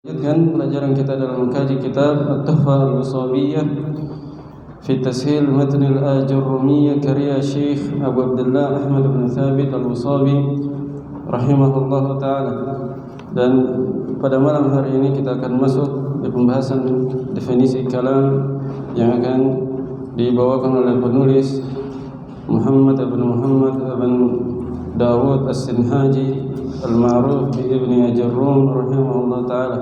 Lanjutkan pelajaran kita dalam mengkaji kitab At-Tuhfah Al-Wasabiyah fi Tashil Matn Al-Ajurrumiyyah karya Syekh Abu Abdullah Ahmad bin Thabit Al-Wasabi rahimahullah ta'ala. Dan pada malam hari ini kita akan masuk di pembahasan definisi kalam yang akan dibawakan oleh penulis Muhammad bin Dawud As-Sinhaji al-ma'ruf bi Ibni Ajurrum rahimahullah ta'ala.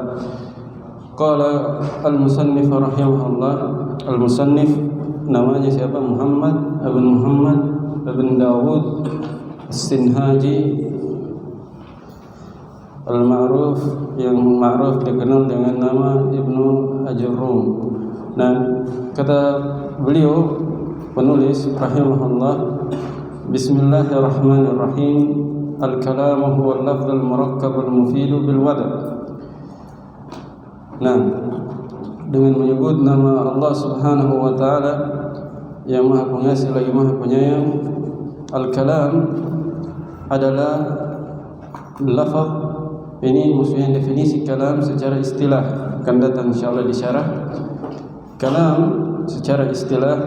Qala al-musannif rahimahullah. Al-musannif namanya siapa? Muhammad bin Dawud As-Sinhaji al-ma'ruf, yang ma'ruf dikenal dengan nama Ibnu Ajurrum. Nah, kata beliau penulis rahimahullah, Bismillahirrahmanirrahim. Al-kalamu huwa al-lafz al-murakkab al-mufid bil-wada'. Nah, dengan menyebut nama Allah Subhanahu wa taala yang Maha Pengasih lagi Maha Penyayang, al-kalam adalah lafaz. Ini maksudnya definisi kalam secara istilah, akan datang insyaallah di syarah. Kalam secara istilah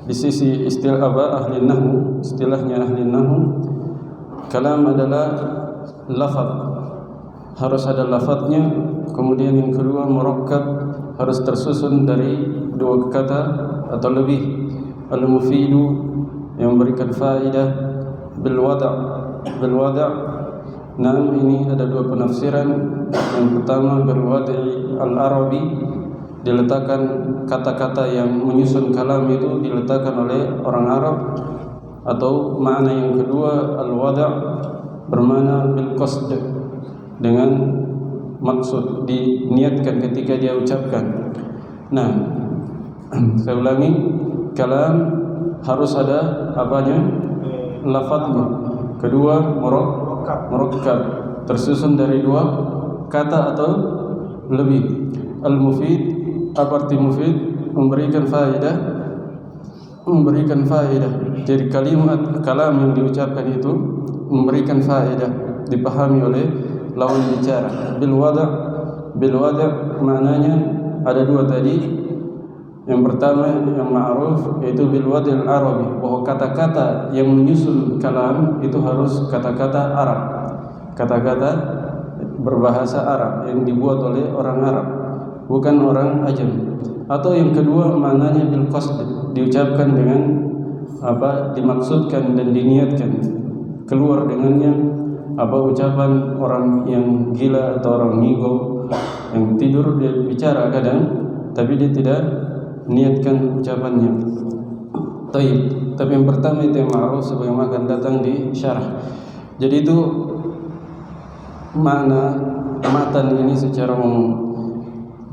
di sisi istilah ahli nahwu, istilahnya ahli nahwu, kalam adalah lafaz, harus ada lafaznya. Kemudian yang kedua, murakkab, harus tersusun dari dua kata atau lebih. Al-mufidu, yang memberikan faedah. Bil-wada'. Nah, ini ada dua penafsiran. Yang pertama, bil-wada'i al-arabi, diletakkan kata-kata yang menyusun kalam itu diletakkan oleh orang Arab. Atau makna yang kedua, al-wada' bermakna bil qasd, dengan maksud, diniatkan ketika dia ucapkan. Nah, saya ulangi, kalam harus ada apanya? Lafadznya. Kedua, murakkab, tersusun dari dua kata atau lebih. Al-mufid, apa arti mufid? Memberikan faedah. Jadi kalimat kalam yang diucapkan itu memberikan faedah, dipahami oleh lawan bicara. Bil wada' maknanya ada dua tadi. Yang pertama yang ma'ruf, yaitu bil wada'il arabi, bahwa kata-kata yang menyusun kalam itu harus kata-kata Arab, kata-kata berbahasa Arab yang dibuat oleh orang Arab, bukan orang ajam. Atau yang kedua maknanya bil qasd, diucapkan dengan dimaksudkan dan diniatkan, keluar dengannya ucapan orang yang gila atau orang ngigo yang tidur, dia bicara kadang tapi dia tidak niatkan ucapannya. Tapi yang pertama itu yang ma'ruf, sebagaimana akan datang di syarah. Jadi itu makna matan ini secara umum.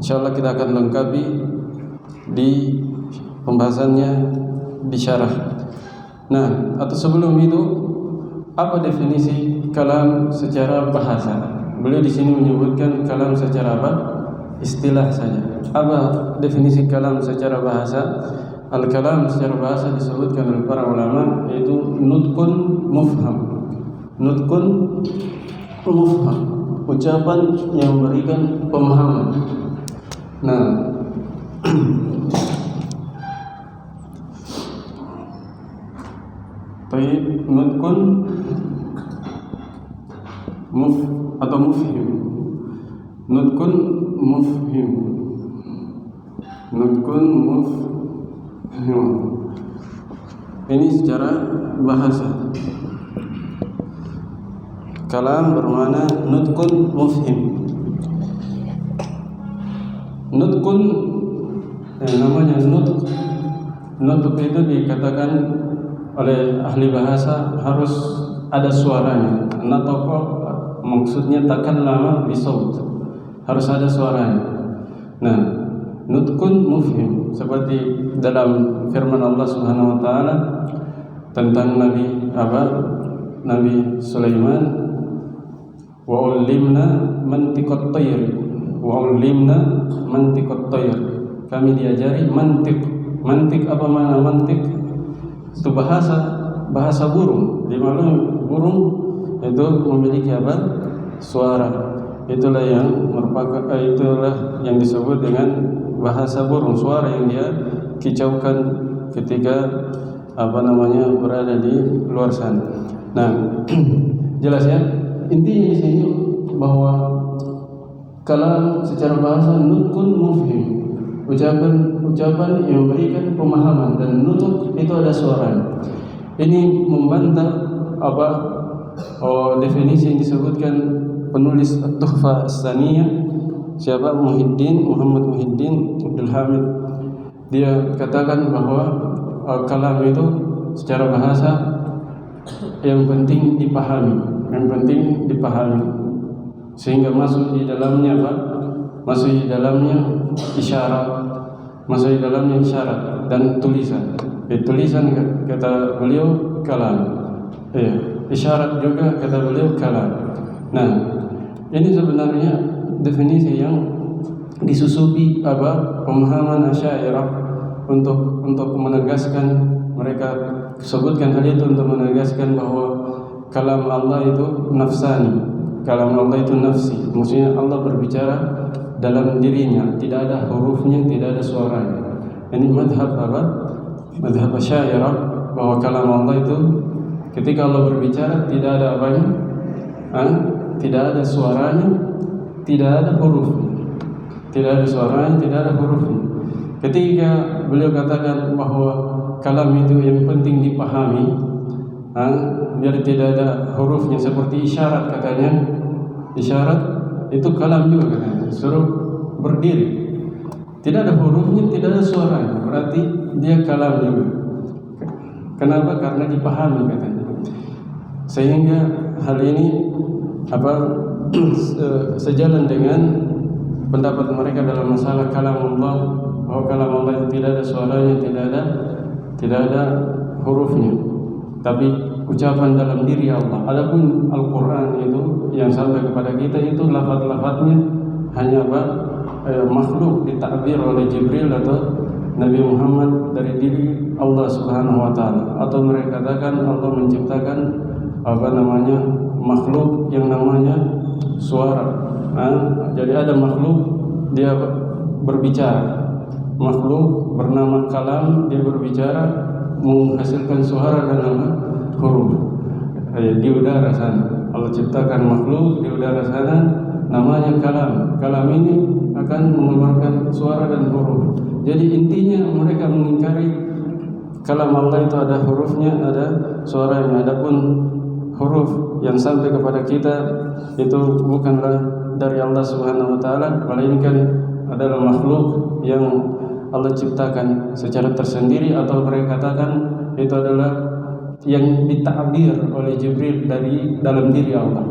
Insyaallah kita akan lengkapi di pembahasannya di syarah. Nah, atau sebelum itu, apa definisi kalam secara bahasa? Beliau di sini menyebutkan kalam secara apa? Istilah saja. Apa definisi kalam secara bahasa? Al-kalam secara bahasa disebutkan oleh para ulama yaitu nutqun mufham. Nutqun mufham, ucapan yang memberikan pemahaman. Nah, nutqun atau mufhim. Nutqun mufhim. Ini secara bahasa. Kalam bermakna nutqun mufhim. Nutqun, namanya nutq itu dikatakan oleh ahli bahasa harus ada suaranya. Nataqa maksudnya takallama bisaut, harus ada suaranya. Nah, nutqun mufhim, seperti dalam firman Allah Subhanahu wa taala tentang Nabi Sulaiman, wa ulimna mantiqat tayr. Kami diajari mantik. Mantik, apa makna mantik? Itu bahasa burung. Di mana burung itu memiliki suara. itulah yang merupakan itulah yang disebut dengan bahasa burung, suara yang dia kicaukan ketika berada di luar sana. Nah, jelas ya. Intinya di sini bahwa kalam secara bahasa nutkun mufhim, ucapan yang memberikan pemahaman, dan nutq itu ada suara. Ini membantah definisi yang disebutkan penulis At-Tuhfah As-Saniyah, siapa? Muhammad Muhyiddin Abdul Hamid. Dia katakan bahwa kalam itu secara bahasa yang penting dipahami, sehingga masuk di dalamnya isyarat dan tulisan. Tulisan kata beliau kalam, isyarat juga kata beliau kalam. Nah, ini sebenarnya definisi yang disusupi pemahaman Asy'ariyah untuk menegaskan, mereka sebutkan hal itu untuk menegaskan bahwa kalam Allah itu nafsani, kalam Allah itu nafsi. Maksudnya Allah berbicara dalam dirinya, tidak ada hurufnya, tidak ada suaranya. Ini madhab Asy'ariyah, bahwa kalam Allah itu ketika Allah berbicara tidak ada tidak ada suaranya, tidak ada hurufnya. Ketika beliau katakan bahwa kalam itu yang penting dipahami, biar tidak ada hurufnya, seperti isyarat katanya. Isyarat itu kalam juga katanya, suruh berdiri, tidak ada hurufnya, tidak ada suaranya, berarti dia kalam juga. Kenapa? Karena dipahami katanya. Sehingga hal ini sejalan dengan pendapat mereka dalam masalah kalam Allah, bahwa kalam Allah itu tidak ada suaranya, tidak ada hurufnya, tapi ucapan dalam diri Allah. Adapun Al-Quran itu yang sampai kepada kita itu lafaz-lafaznya hanya makhluk ditakbir oleh Jibril atau Nabi Muhammad dari diri Allah Subhanahu wa taala, atau mereka katakan Allah menciptakan makhluk yang namanya suara. Jadi ada makhluk dia berbicara, makhluk bernama kalam, dia berbicara menghasilkan suara dan huruf di udara sana. Allah ciptakan makhluk di udara sana namanya kalam. Kalam ini akan mengeluarkan suara dan huruf. Jadi intinya mereka mengingkari kalam Allah itu ada hurufnya, ada suaranya. Adapun huruf yang sampai kepada kita itu bukanlah dari Allah Subhanahu wa taala, melainkan adalah makhluk yang Allah ciptakan secara tersendiri, atau mereka katakan itu adalah yang ditakbir oleh Jibril dari dalam diri Allah.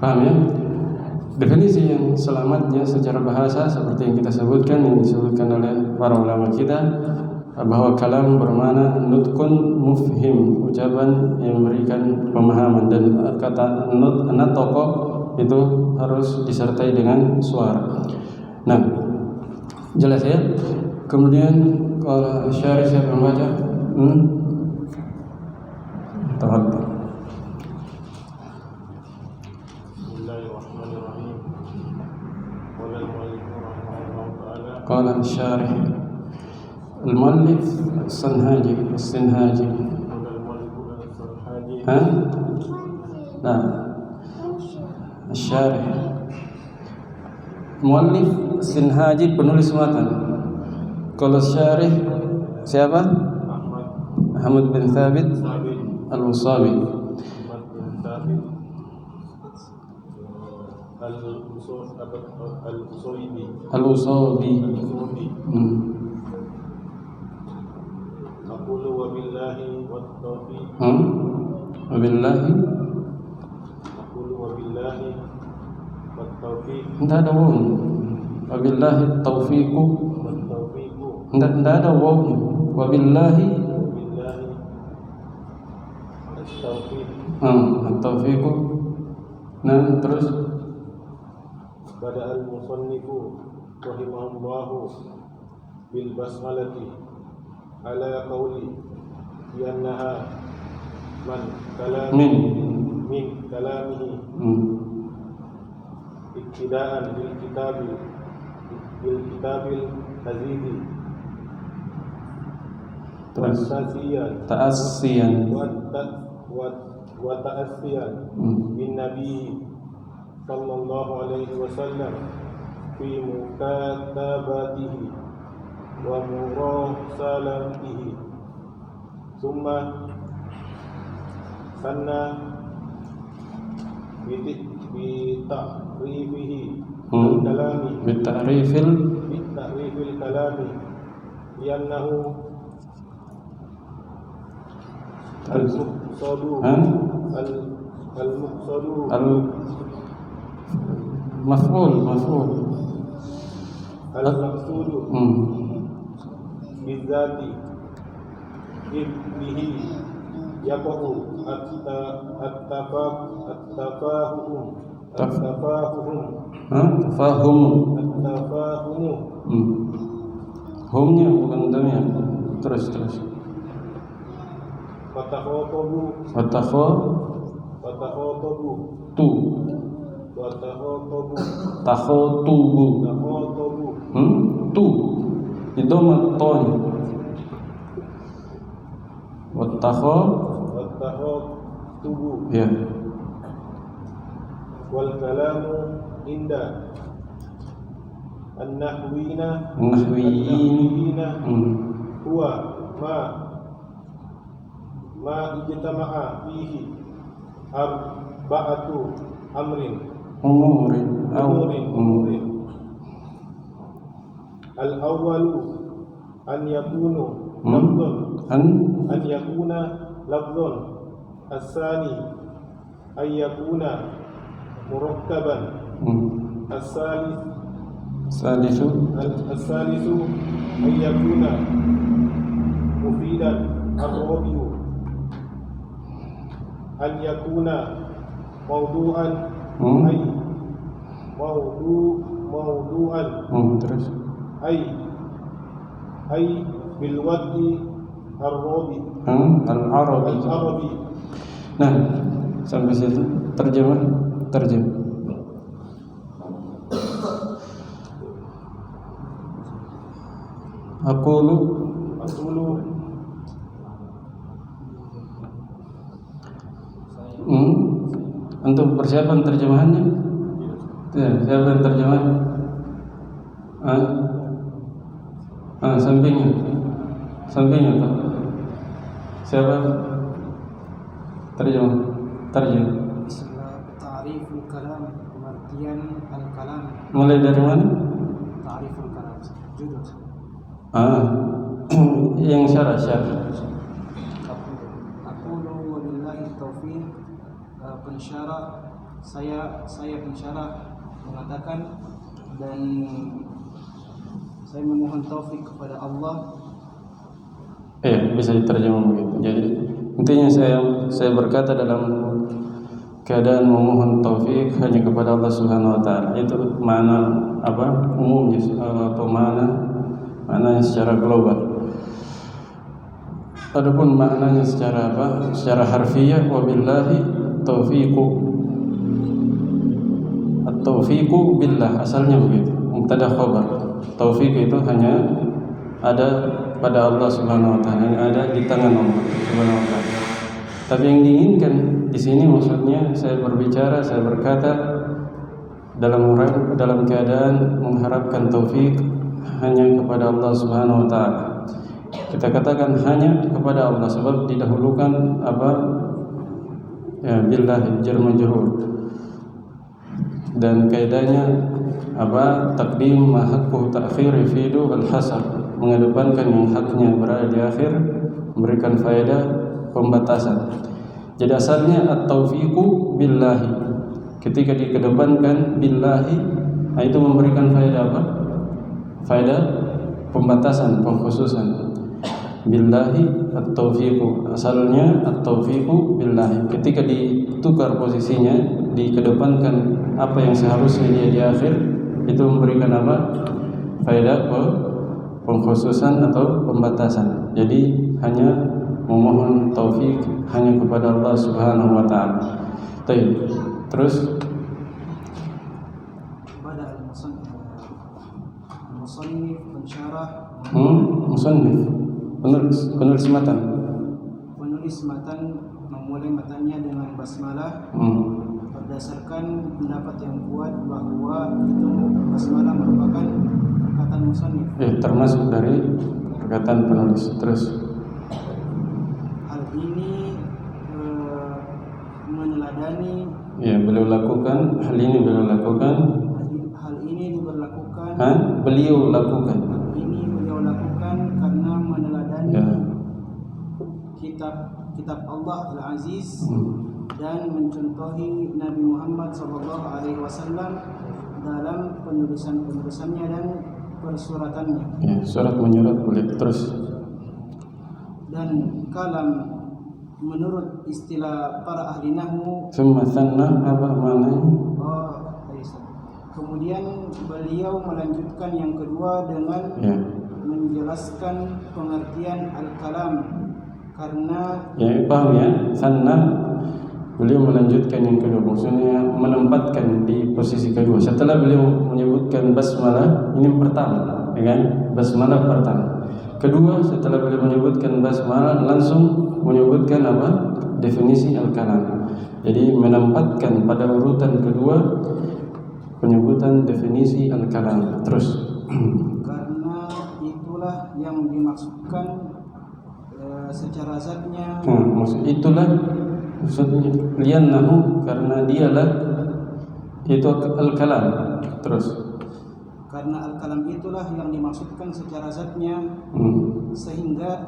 Paham ya? Definisi yang selamatnya secara bahasa seperti yang kita sebutkan, yang disebutkan oleh para ulama kita, bahwa kalam bermakna nutkun mufhim, ucapan yang memberikan pemahaman, dan kata natoko itu harus disertai dengan suara. Nah, jelas ya. Kemudian kalau syarih siapa yang baca? Tafadhal. Bismillahirrahmanirrahim. Qala syarih al-muallif As-Sinhaji. Nah, syarih muallif Sinhaji, penulis matan. Kalau syarih siapa? Ahmad bin Thabit Al-Usawi. Al-Usawi. Aqulu wa billahi wat taufiq. Wabillahi. Aqulu wa billahi wat taufiq. Tidak ada waw. Wabillahi taufiqu. Tidak ada waw. Wabillahi. At-taufiqu. Nah, terus Bada al-musannifu rahimahullahu bil basmalati ala qawli yannaha min kalamihi ibtidaan bil kitabil azizi Terus ta'asiyan ta'assiyan. wa ta'asiyan bin nabi sallallahu alaihi wasallam fi mukatabatihi wa murasalatihi summa sanna bita'rifihi al-kalami Bita'rifil kalami liannahu al-muqsadu al-muqsadu al-maf'ul al-maqsudu bizati bihi yaqahu at-tafahum humnya bukan damnya. Terus Watakhatabu tu itu maton watakhatubu ya wal kalamu inda an-nahwiyina huwa ma ijtama'a fihi arba'atu umurin al-awwalu an yakuna lafdhan as-sani an yakuna murakkaban as-salisu an yakuna mufidan ar-rabi'u an yakuna mawdu'an terus ay bil wad'i ar-rabi al-arabi. Nah, sampai situ terjemah. Aqulu untuk persiapan terjemahannya. Ya, siapa yang terjemah? Sampingnya Pak. Siapa? Terjemah. Ta'riful kalam, pengertian al-kalam. Mulai dari mana? Ta'riful kalam. Judul. Yang syarah. Aqulu wabillahi taufiq. Pensyarah saya pensyarah mengatakan dan saya memohon taufik kepada Allah. Bisa diterjemah begitu. Jadi intinya saya berkata dalam keadaan memohon taufik hanya kepada Allah Subhanahu wa taala. Itu makna umumnya atau maknanya secara global. Adapun maknanya secara harfiah, wabillahi taufiqu. At-taufiqu billah, asalnya begitu. Mubtada khabar. Taufik itu hanya ada pada Allah Subhanahu wa taala, yang ada di tangan Allah Subhanahu wa taala. Tapi yang diinginkan di sini maksudnya saya berkata dalam keadaan mengharapkan taufik hanya kepada Allah Subhanahu wa taala. Kita katakan hanya kepada Allah sebab didahulukan billahi jar majrur. Dan kaidahnya takdim ma haqqu ta'khir yufidu al-hasar, mengedepankan yang haknya berada di akhir memberikan faedah pembatasan. Jadi asalnya at-taufiqu billahi, ketika dikedepankan billahi itu memberikan faedah faedah pembatasan, pengkhususan. Billahi at-taufiqu, asalnya at-taufiqu billahi. Ketika ditukar posisinya, dikedepankan apa yang seharusnya dia di akhir, itu memberikan faedah pengkhususan atau pembatasan. Jadi hanya memohon taufik hanya kepada Allah Subhanahu wa taala. Terus Musannif pensyarah Musannif penulis matan. Penulis matan memulai matannya dengan basmalah berdasarkan pendapat yang kuat bahwa itu basmalah merupakan perkataan musannif. Termasuk dari perkataan penulis. Terus Hal ini meneladani beliau lakukan hal ini beliau lakukan. Hal ini diberlakukan. Beliau lakukan. Hal ini beliau lakukan karena meneladani kitab Allah Al-Aziz dan mencontohi Nabi Muhammad SAW dalam penulisannya dan persuratannya. Surat menyurat boleh. Terus Dan kalam menurut istilah para ahli nahwu summa tsanna apa maknanya? Kemudian beliau melanjutkan yang kedua dengan menjelaskan pengertian al-kalam karena paham ya, sanna beliau melanjutkan yang kedua, maksudnya menempatkan di posisi kedua setelah beliau menyebutkan basmalah. Ini pertama, ya kan? Basmalah pertama. Kedua, setelah beliau menyebutkan basmalah langsung menyebutkan apa? Definisi al-kalam. Jadi menempatkan pada urutan kedua penyebutan definisi al-kalam. Terus karena itulah yang dimaksudkan secara zatnya. Maksudnya liannahu karena dialah itu al-kalam. Terus karena al-kalam itulah yang dimaksudkan secara zatnya sehingga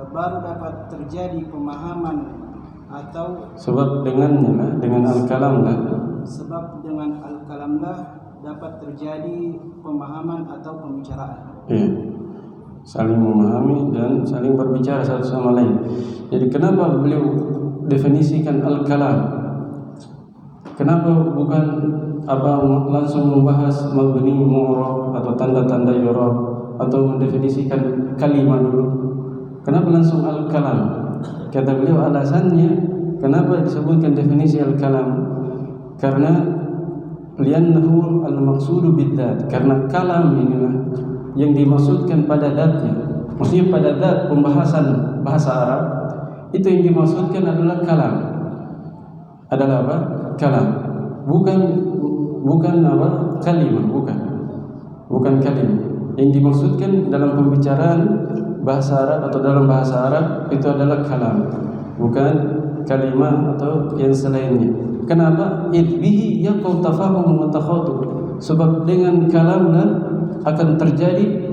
baru dapat terjadi pemahaman atau sebab dengannya lah, dengan al-kalam lah. Sebab dengan al-kalam lah dapat terjadi pemahaman atau pembicaraan. Saling memahami dan saling berbicara satu sama lain. Jadi kenapa beliau definisikan al-kalam? Kenapa bukan langsung membahas mabni, mu'rab atau tanda-tanda i'rab atau mendefinisikan kalimat dulu? Kenapa langsung al-kalam? Kata beliau alasannya kenapa disebutkan definisi al-kalam? Karena liannahu al-maqsudu bidzat. Karena kalam inilah yang dimaksudkan pada zatnya. Maksudnya pada zat pembahasan bahasa Arab itu yang dimaksudkan adalah kalam. Adalah apa? Kalam. Bukan apa? Kalimah, bukan kalimah. Yang dimaksudkan dalam pembicaraan bahasa Arab atau dalam bahasa Arab itu adalah kalam, bukan kalimah atau yang selainnya. Kenapa? Idbihi yaqau tafahum wa takhatub. Sebab dengan kalamlah akan terjadi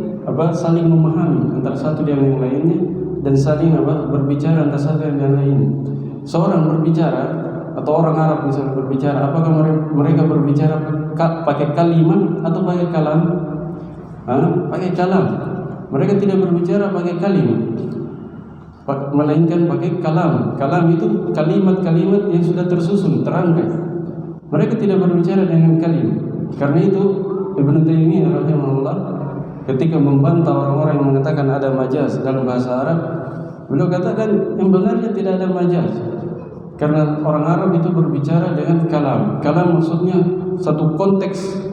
saling memahami antara satu dengan yang lainnya dan saling berbicara antara satu dengan yang lainnya. Seorang berbicara atau orang Arab misalnya berbicara, apakah mereka berbicara pakai kalimat atau pakai kalam? Pakai kalam. Mereka tidak berbicara pakai kalimat, melainkan pakai kalam. Kalam itu kalimat-kalimat yang sudah tersusun, terangkai. Mereka tidak berbicara dengan kalimat. Karena itu Ibnu Taimiyah rahimahullah ketika membantah orang-orang yang mengatakan ada majaz dalam bahasa Arab, beliau katakan yang benarnya tidak ada majaz. Karena orang Arab itu berbicara dengan kalam. Kalam maksudnya satu konteks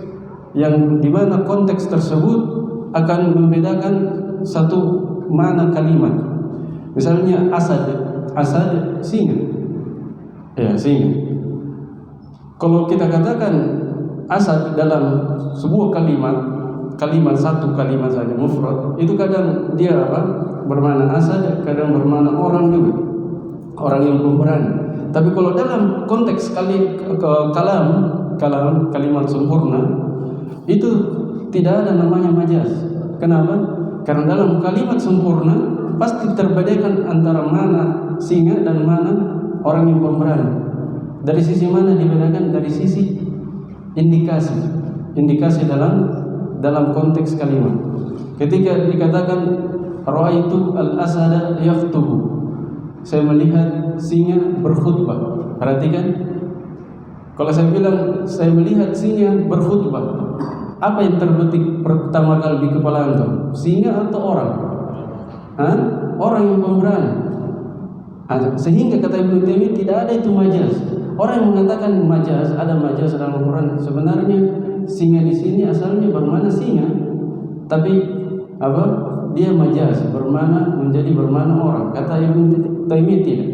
yang dimana konteks tersebut akan membedakan satu makna kalimat. Misalnya asad singa. Singa. Kalau kita katakan asad dalam sebuah kalimat satu kalimat saja mufrad, itu kadang dia bermakna asad, kadang bermakna orang juga, orang yang pemberani. Tapi kalau dalam konteks kalam kalimat sempurna itu tidak ada namanya majaz. Kenapa? Karena dalam kalimat sempurna pasti terbedakan antara mana singa dan mana orang yang pemberani. Dari sisi mana dibedakan? Dari sisi indikasi dalam konteks kalimat. Ketika dikatakan ra'aitu al-asada yaktubu, saya melihat singa berkhutbah. Perhatikan, kalau saya bilang saya melihat singa berkhutbah, apa yang terbetik pertama kali di kepala antum? Singa atau orang? Orang yang pemberani. Sehingga kata Ibnu Taimiyah tidak ada itu majaz. orang yang mengatakan majaz, ada majaz dalam Al-Quran, sebenarnya singa di sini asalnya bermana singa, tapi apa? Dia majaz, menjadi bermana orang. Kata Ibnu Taimiyah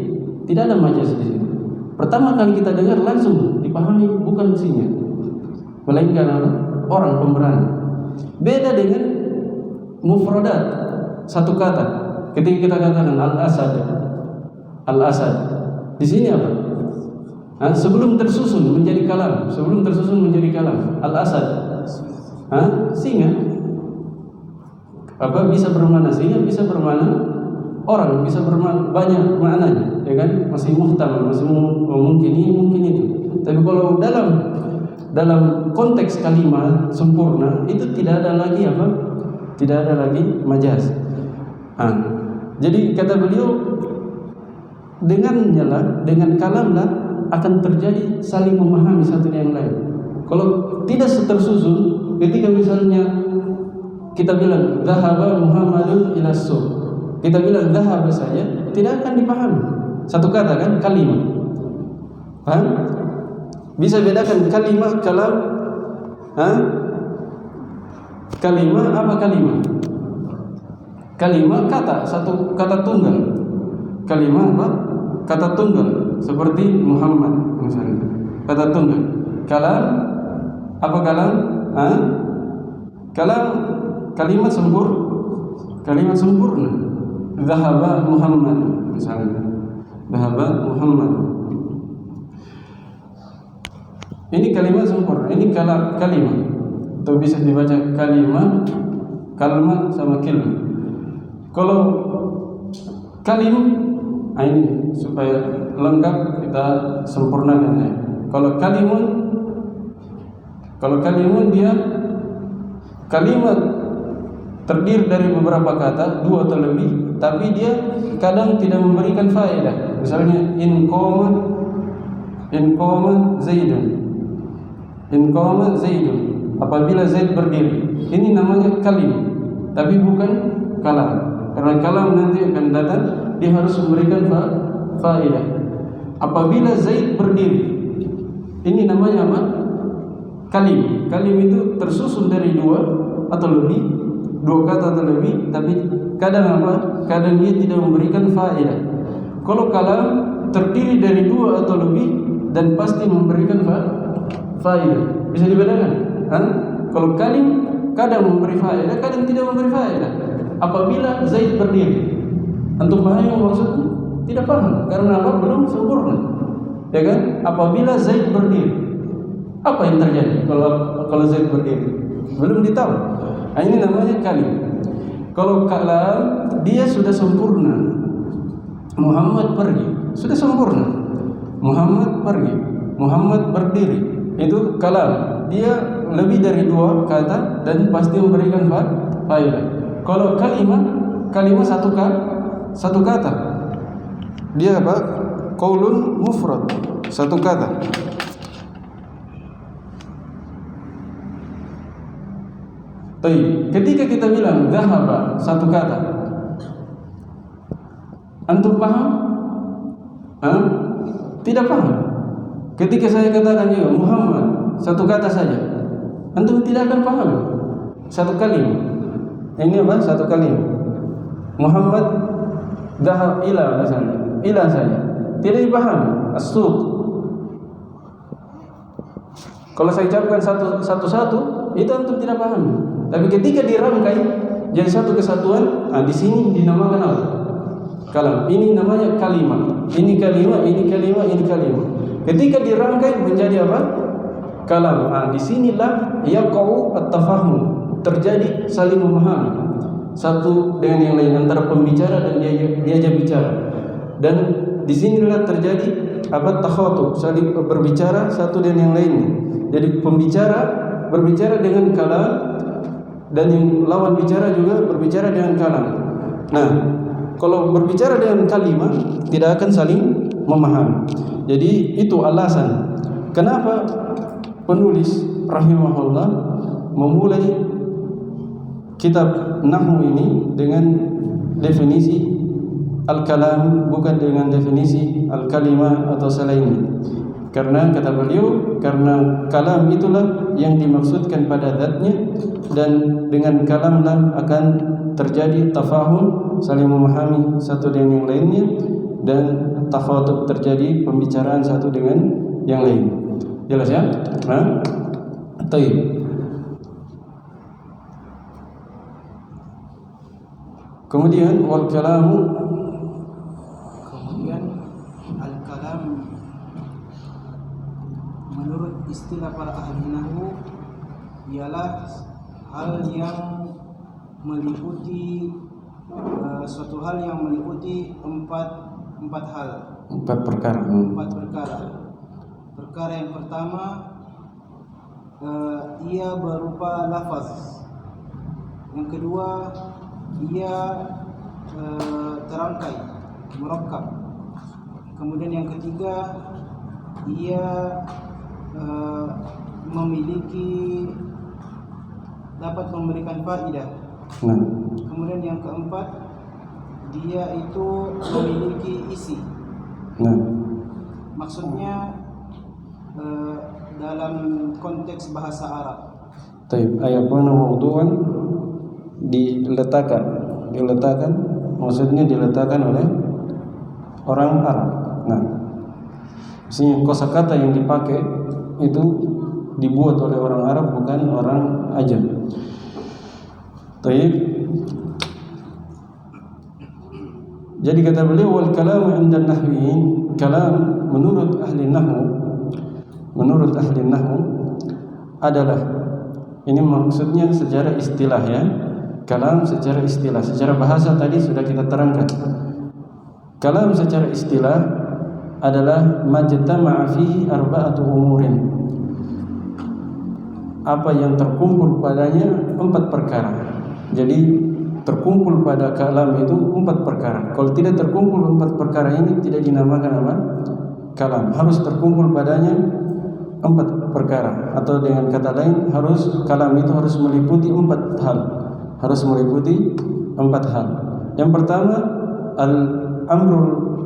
tidak ada majaz di sini. Pertama kali kita dengar langsung dipahami bukan singa, melainkan apa? Orang pemberani. Beda dengan mufradat, satu kata. Ketika kita katakan al-asad, di sini apa? Sebelum tersusun menjadi kalam, al-asad, singa. Apa bisa bermakna singa, bisa bermakna orang, bisa bermakna banyak maknanya, ya kan? Masih muhtamal, masih mungkin ini, mungkin itu. Tapi kalau dalam konteks kalimat sempurna itu tidak ada lagi apa? Tidak ada lagi majaz. Jadi kata beliau, dengan kalamlah akan terjadi saling memahami satu yang lain. Kalau tidak tersusun, ketika misalnya kita bilang dhahaba Muhammadun ila suq, kita bilang dhahaba saja, tidak akan dipahami. Satu kata kan, kalimat. Paham? Bisa bedakan kalimat, kalam, Kalimah apa kalimah? Kalimah kata, satu kata tunggal. Kalimah apa? Kata tunggal. Seperti Muhammad misalnya. Kata tunggal. Kalam apa kalam? Kalam kalimat sempurna. Dhahaba Muhammad misalnya. Dhahaba Muhammad. Ini kalimat sempurna. Ini kalimah. Atau bisa dibaca kalimah, kalma sama kilma. Kalau kalim, ini supaya lengkap kita sempurnakan ya. Kalau kalimun dia kalimat terdiri dari beberapa kata, 2 atau lebih, tapi dia kadang tidak memberikan faedah. Misalnya in qama Zaidun. Apabila Zaid berdiri, ini namanya kalim, tapi bukan kalam. Karena kalam nanti akan datang, dia harus memberikan faedah. Apabila Zaid berdiri, ini namanya apa? Kalim. Kalim itu tersusun dari 2 atau lebih, 2 kata atau lebih, tapi kadang apa? Kadang dia tidak memberikan faedah. Kalau kalam terdiri dari 2 atau lebih dan pasti memberikan faedah. Bisa dibedakan? Kalau kalim kadang memberi faedah, kadang tidak memberi faedah. Apabila Zaid berdiri, antum paham yang maksudnya? Tidak paham, karena apa? Belum sempurna, ya kan? Apabila Zaid berdiri, apa yang terjadi kalau Zaid berdiri? Belum ditahu. Ini namanya kalim. Kalau kalam dia sudah sempurna. Muhammad pergi, sudah sempurna. Muhammad pergi, Muhammad berdiri, itu kalam. Dia lebih dari 2 kata dan pasti memberikan faedah. Kalau kalimat satu kata. Dia apa? Qaulun mufrad, satu kata. Baik, ketika kita bilang dhahaba, satu kata. Antum paham? Tidak paham. Ketika saya katakan juga Muhammad, satu kata saja, antum tidak akan paham. Satu kalimat. Ini apa? Satu kalimat. Muhammad dhahab ila misalnya, ila saja, tidak dipahami. As-suq. Kalau saya ucapkan satu-satu, itu antum tidak paham. Tapi ketika dirangkai jadi satu kesatuan, di sini dinamakan apa? Kalam. Ini namanya kalimat. Ini kalimat, ini kalimat, ini kalimat. Ketika dirangkai menjadi apa? Kalam. Disinilah yaqau at-tafahum, terjadi saling memahami satu dengan yang lain antara pembicara dan diajak bicara. Dan disinilah terjadi apa? Takhatub, saling berbicara satu dengan yang lainnya. Jadi pembicara berbicara dengan kalam dan yang lawan bicara juga berbicara dengan kalam. Nah, kalau berbicara dengan kalimat tidak akan saling memahami. Jadi itu alasan kenapa penulis rahimahullah memulai kitab Nahwu ini dengan definisi al-kalam, bukan dengan definisi al-kalimah atau selainnya. Karena kata beliau, karena kalam itulah yang dimaksudkan pada zatnya, dan dengan kalamlah akan terjadi tafahum, saling memahami satu dengan yang lainnya, dan tafatub, terjadi pembicaraan satu dengan yang lain. Jelas ya? Nah, taib. Kemudian wal kalamu, Kemudian al-kalam menurut istilah para ahli nahwu ialah hal yang meliputi suatu hal yang meliputi empat hal, empat perkara. empat perkara. Perkara yang pertama, ia berupa lafaz. Yang kedua, ia terangkai, murakkab. Kemudian yang ketiga, ia memiliki, dapat memberikan faedah. Nah, Kemudian yang keempat, dia itu memiliki isi. nah, Maksudnya dalam konteks bahasa Arab. taib. Ayakuna mawdu'an, diletakkan, maksudnya diletakkan oleh orang Arab. Nah, maksudnya kosakata yang dipakai itu dibuat oleh orang Arab, bukan orang Ajam. Taib. Jadi kata beliau, wal kalam 'inda an-nahwiyin, kalam menurut ahli nahwu adalah, ini maksudnya secara istilah ya. Kalam secara istilah, secara bahasa tadi sudah kita terangkan. Kalam secara istilah adalah majtama'a fihi arba'atu umurin, apa yang terkumpul padanya empat perkara. Jadi terkumpul pada kalam itu empat perkara. Kalau tidak terkumpul empat perkara ini, tidak dinamakan apa? Kalam. Harus terkumpul padanya empat perkara, atau dengan kata lain, kalam itu harus meliputi empat hal. Harus meliputi empat hal. Yang pertama, al-amrul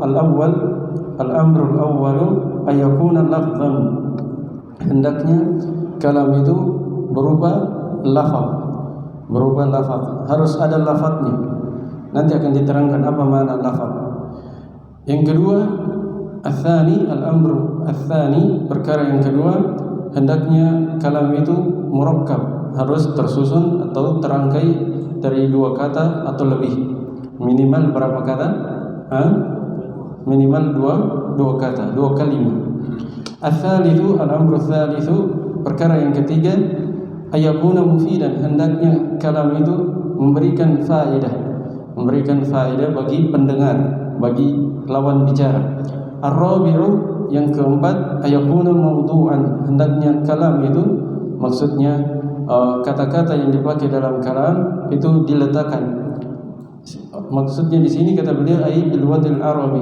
awwalu ayakuna lafzan. Hendaknya kalam itu berupa lafaz. Harus ada lafaznya. Nanti akan diterangkan apa makna lafaz. Yang kedua, al-amru ats-tsani, perkara yang kedua, hendaknya kalam itu murakkab, harus tersusun atau terangkai dari dua kata atau lebih. Minimal berapa kata? Minimal dua kata, dua kalimat. Ats-tsalitsu, al-amru ats-tsalitsu, perkara yang ketiga, ayakuna mufidan, hendaknya kalam itu memberikan faedah bagi pendengar, bagi lawan bicara. Ar-rabi'u, yang keempat, ayakuna mawdu'an, hendaknya kalam itu, maksudnya kata-kata yang dipakai dalam kalam itu diletakkan. Maksudnya di sini kata beliau ai bil wadil arabi,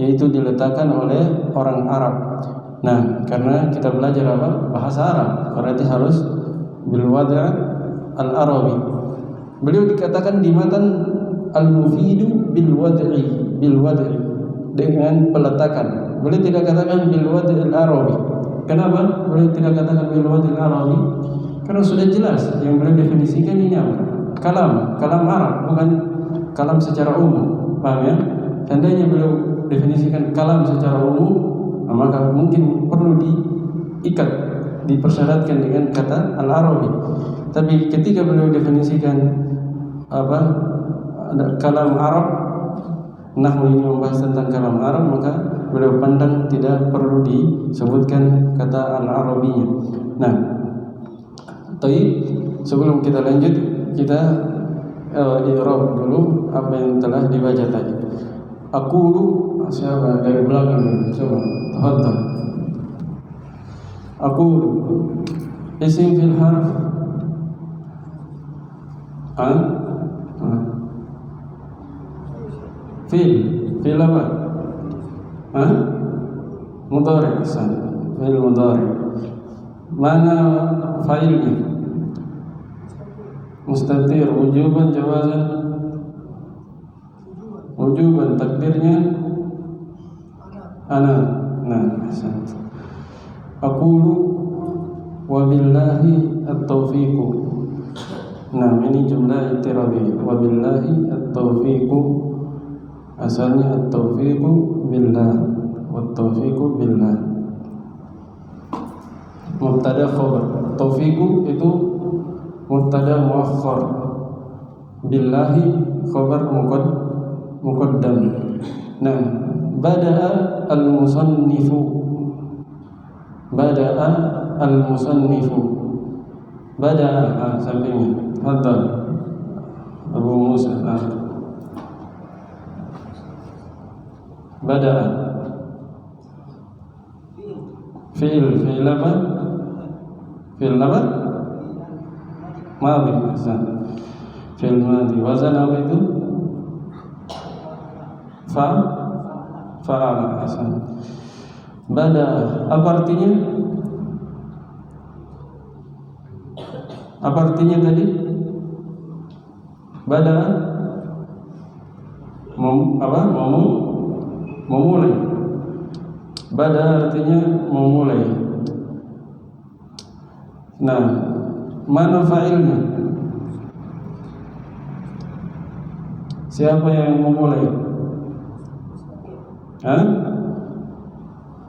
yaitu diletakkan oleh orang Arab. Nah, karena kita belajar apa? Bahasa Arab, berarti harus bil wad' al-arabi. Beliau dikatakan di matan al-mufidu bil wad'i, dengan peletakan. Beliau tidak katakan bil wad' al-arabi. Kenapa beliau tidak katakan bil wad' al-arabi? Karena sudah jelas yang beliau definisikan ini apa? Kalam Arab, bukan kalam secara umum. Paham ya? Seandainya beliau definisikan kalam secara umum, maka mungkin perlu diikat, dipersyaratkan dengan kata al-arabi. Tapi ketika beliau definisikan kalam Arab, nahwu ini membahas tentang kalam Arab, maka beliau pandang tidak perlu disebutkan kata al-arabinya. Nah, sebelum kita lanjut, kita i'rab dulu apa yang telah dibaca tadi. Aqulu, siapa dari belakang? Coba, tafadhal. Aqulu isim fil harf fil apa? Mudhari', fil mudhari'. Mana fa'ilnya? Mustatir, wujuban, jawazan? Wujuban, takdirnya ana. Nah, ahsan. aqulu wabillahi at-taufiq. Nah, ini jumlah i'tirabi. Wabillahi at-taufiq. Asalnya at-taufiq billah, wat-taufiq billah. Mubtada khabar. Taufiq itu mubtada muakhkhar. Billahi khabar muqaddam. Nah, bada'a al-musannifu. Bada'a al-musannifu. Bada'a sampingnya. Hadal Abu Musa. Bada'a fi'il apa? Fi'il apa? Madhi. Fi'il madhi. Wazan apa itu? Fa'ala. Bada'a apa artinya? Apa artinya tadi? Bada'a memulai. Bada'a artinya memulai. Nah, mana fa'ilnya? Siapa yang memulai?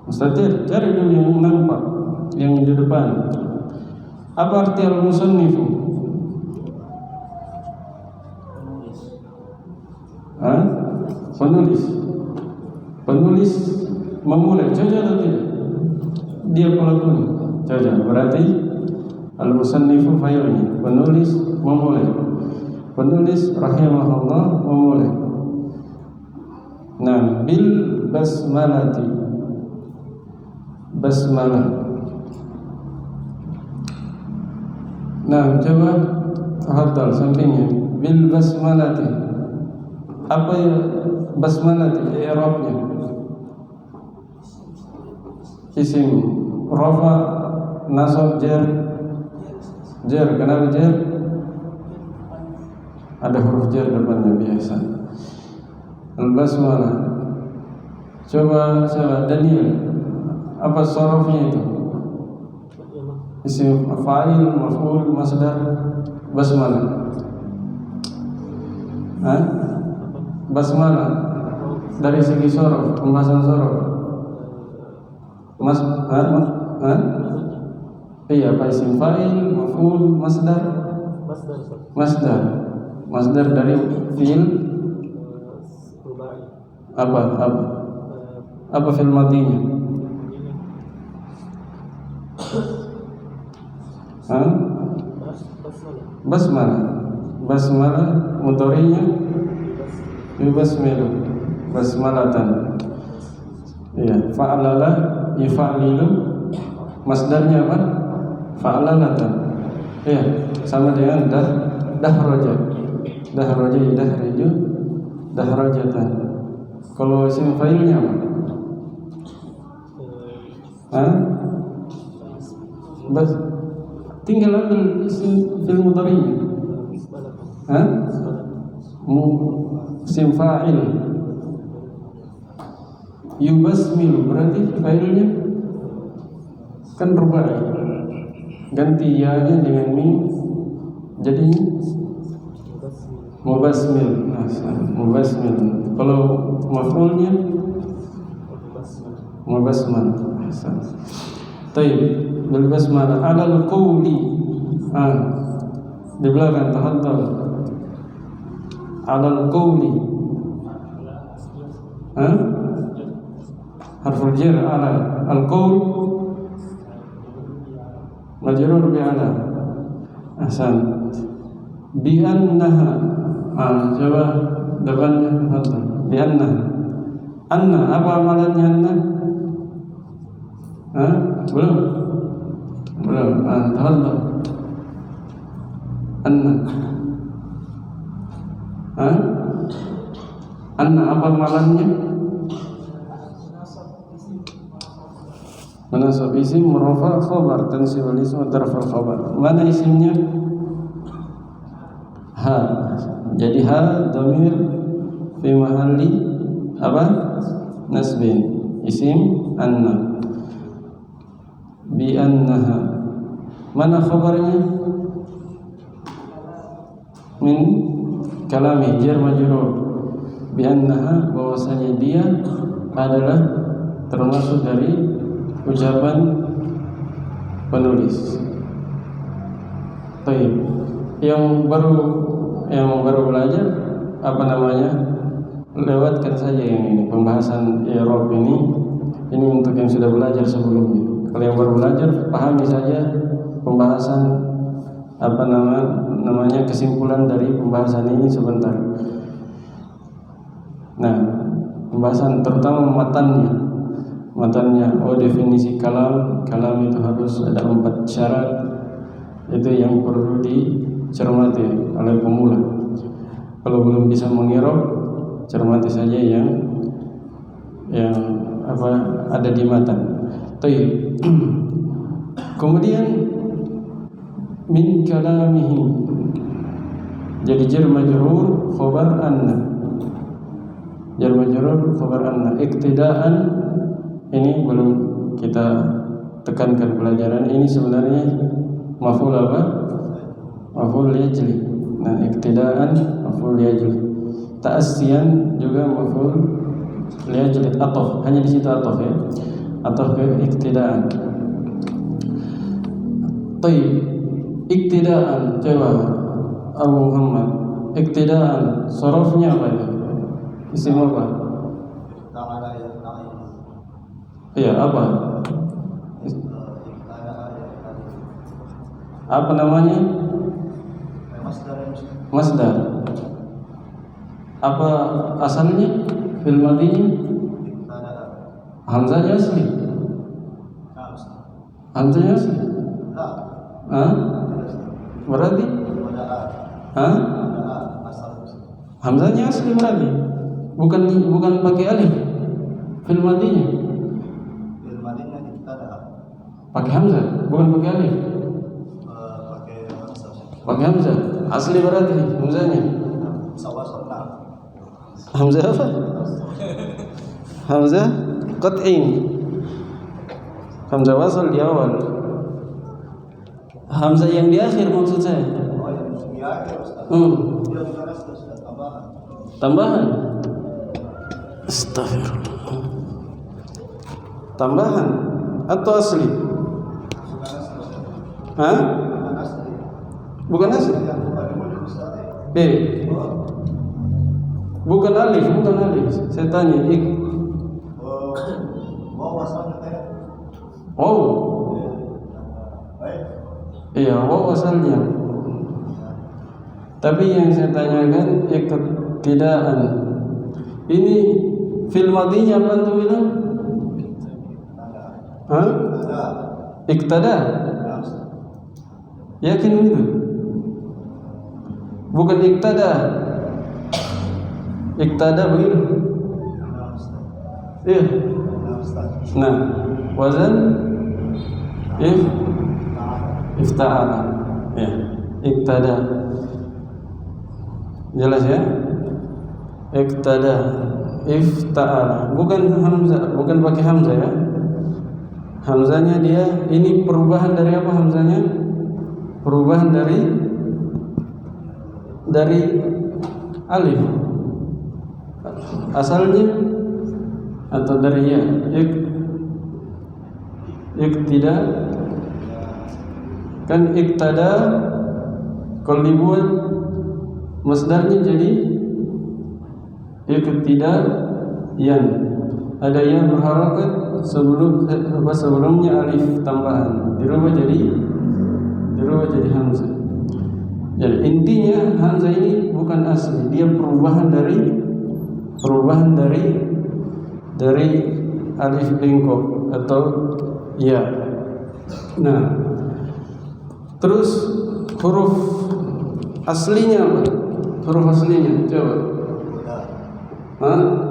Mustatir, cari dulu yang nampak, yang di depan. Apa arti al-musannifu? Penulis memulai. Coba atau tidak? Dia pelakunya. Coba. Berarti al-musannifu fa'ilnya. Penulis memulai. Penulis rahimahullah memulai. Nah, bil basmalati. Basmalah. Nah, coba hadal sampingnya. Bil basmalati. Apa ya basmalati? I'rabnya. Isim rafa, nasab, jar. Kenapa jar? Ada huruf jar depannya biasa. Al-basmalah. Coba Daniel. Apa sarafnya itu? Isim fa'il, maf'ul, masdar, basmalah. Basmalah dari segi saraf, pembahasan saraf. Iya, apa isim fa'il, maf'ul, masdar? Masdar dari fi'il apa fi'il madinya? Basmalah mudhari'nya yubasmilu basmalatan. Iya, fa'alala yufa'lilu, masdarnya apa? Fa'alalatan. Iya, sama dengan dahraja yudahriju dahrajatan. Kalau isim fa'ilnya apa? Bas, tinggal ambil isim fi'il mudhari'nya. Isim fa'il yubasmilu berarti fa'ilnya kan rubai, ganti ya-nya dengan mim jadi mubasmil. Mubasmil. Kalau maf'ulnya mubasmal. Taib bil basmalah alal qawli. Di belakang tahaddal. Alal qawli. Harful jar ala. Al-qawl majrur bi ala. Ahsan. Bi annaha. Coba depannya haddal. Bi annaha. Anna apa amalannya anna? Belum. Tahaddal. Anna. Anna apa amalannya? Manasab isim, murafa, khabar, tansibul ism, tarfal khabar. Mana isimnya? Ha. Jadi ha dhamir fi mahalli apa? Nasbin. Isim anna. bi annaha. Mana khabarnya? Min kalami jar majrur bi annaha, bahwasanya dia adalah termasuk dari ucapan penulis. Baik. Yang baru belajar apa namanya? Lewatkan saja yang ini, pembahasan i'rab ini untuk yang sudah belajar sebelumnya. Kalau yang baru belajar, pahami saja pembahasan apa namanya kesimpulan dari pembahasan ini sebentar. Nah, pembahasan terutama matannya, definisi kalam itu harus ada 4 syarat, itu yang perlu dicermati oleh pemula. Kalau belum bisa mengirab, cermati saja yang ada di matan. Kemudian min kalamihi, jadi jar majrur khabar anna. Jar majrur khabar anna. Iktidaan ini belum kita tekankan pelajaran ini, sebenarnya maf'ul apa? Maf'ul yajli. Nah, iktidaan maf'ul yajli. Ta'assiyan juga maf'ul yajli, ataf. Hanya di situ ataf ya. Ataf ke iktidaan. Iktidaan, coba Abu Muhammad. Iktidaan sorofnya apa ya? Isim apa? Iya, apa? Apa namanya? Masdar. Apa asalnya? Fil madinya? Hamzahnya asli. Hamzahnya asli. Berarti? Hamzahnya asli berarti. Bukan pakai alif. Fil madinya. Pakai hamzah, bukan pakai alif. Pakai hamzah. Asli berarti hamzahnya. Hamzah apa? Hamzah qat'i. Hamzah wasal di awal. Hamzah yang di akhir maksud saya. Tambahan. Astagfirullah. Tambahan atau asli? Bukan asli. Bukan alif. Saya tanya. Iya, waw asalnya. Tapi yang saya tanyakan iktidaan. Ini fil madinya apa antum bilang? Iktada. Yakin itu? Bukan iktada. Iktada begini. Iya. Nah, wazan ifta'ala. Ya, iktada. Jelas ya? Iktada, ifta'ala. Bukan hamzah, bukan pakai hamzah ya. Hamzahnya dia ini perubahan dari apa hamzahnya? Perubahan dari alif. Asalnya atau dari ya? Iktida. Kan iktada kalau dibuat masdarnya jadi iktidaian. Ada yang berharakat sebelumnya alif tambahan dirubah jadi hamzah. Jadi intinya hamzah ini bukan asli, dia perubahan dari alif bengkok atau ya. Nah, terus huruf aslinya apa? Huruf aslinya coba.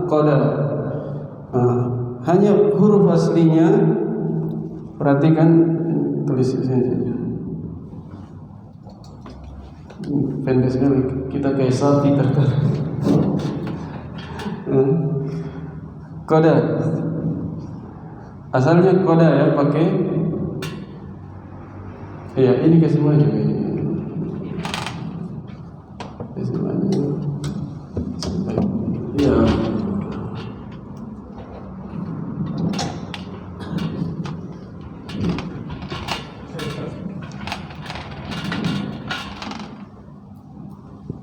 Qada. Hanya huruf aslinya, perhatikan, tulis saja. Pendek sekali, kita kayak sapi terkadang. Qada. Asalnya qada ya, pakai Iya, ini kasih maju ini. Kasih maju. Iya.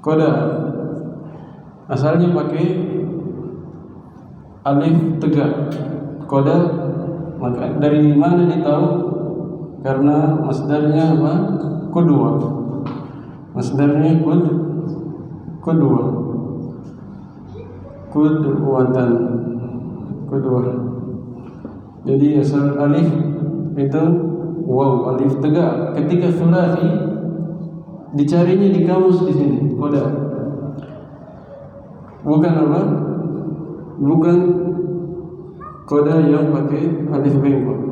Koda asalnya pakai alif tegak. Koda, maka dari mana ditahu? Karena masdarnya apa? Kedua. Masdarnya kedua. Kuduwatan. Kedua. Jadi asal alif itu waw, alif tegak. Ketika sulasi dicarinya di kamus di sini, koda. Bukan apa? Bukan koda yang pakai alif bengkok.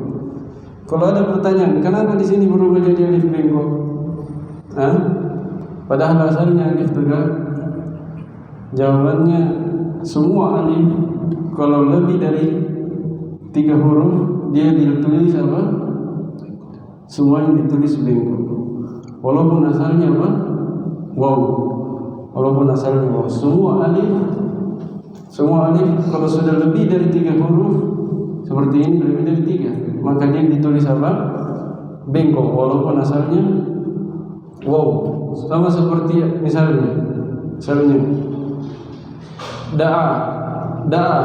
Kalau ada pertanyaan, kenapa di sini berubah jadi alif bengkok? Padahal asalnya alif tegak. Jawabannya semua alif kalau lebih dari 3 huruf dia ditulis apa? Semuanya ditulis bengkok. Walaupun asalnya apa? Wow. Walaupun asalnya wow. Semua alif kalau sudah lebih dari 3 huruf seperti ini, lebih dari 3, maka dia ditulis apa? Bengkok. Walaupun asalnya wow. Sama seperti misalnya da'a.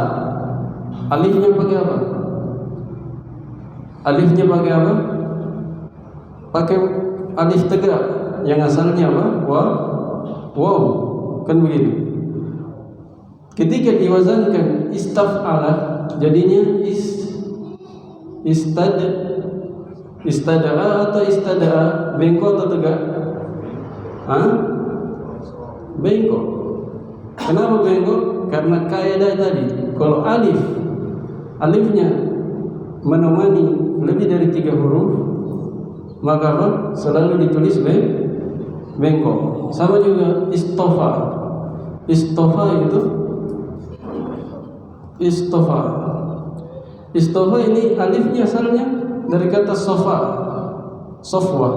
Alifnya pakai apa? Alifnya pakai apa? Pakai alif tegak yang asalnya apa? Wow. Kan begitu. Ketika diwazankan istaf'ala jadinya istada'a atau istada'a, bengkok atau tegak? Bengkok. Kenapa bengkok? Karena kaidah tadi, kalau alifnya menemani lebih dari 3 huruf, maka apa? Selalu ditulis bengkok. Sama juga istofa. Istofa ini alifnya asalnya dari kata sofwa,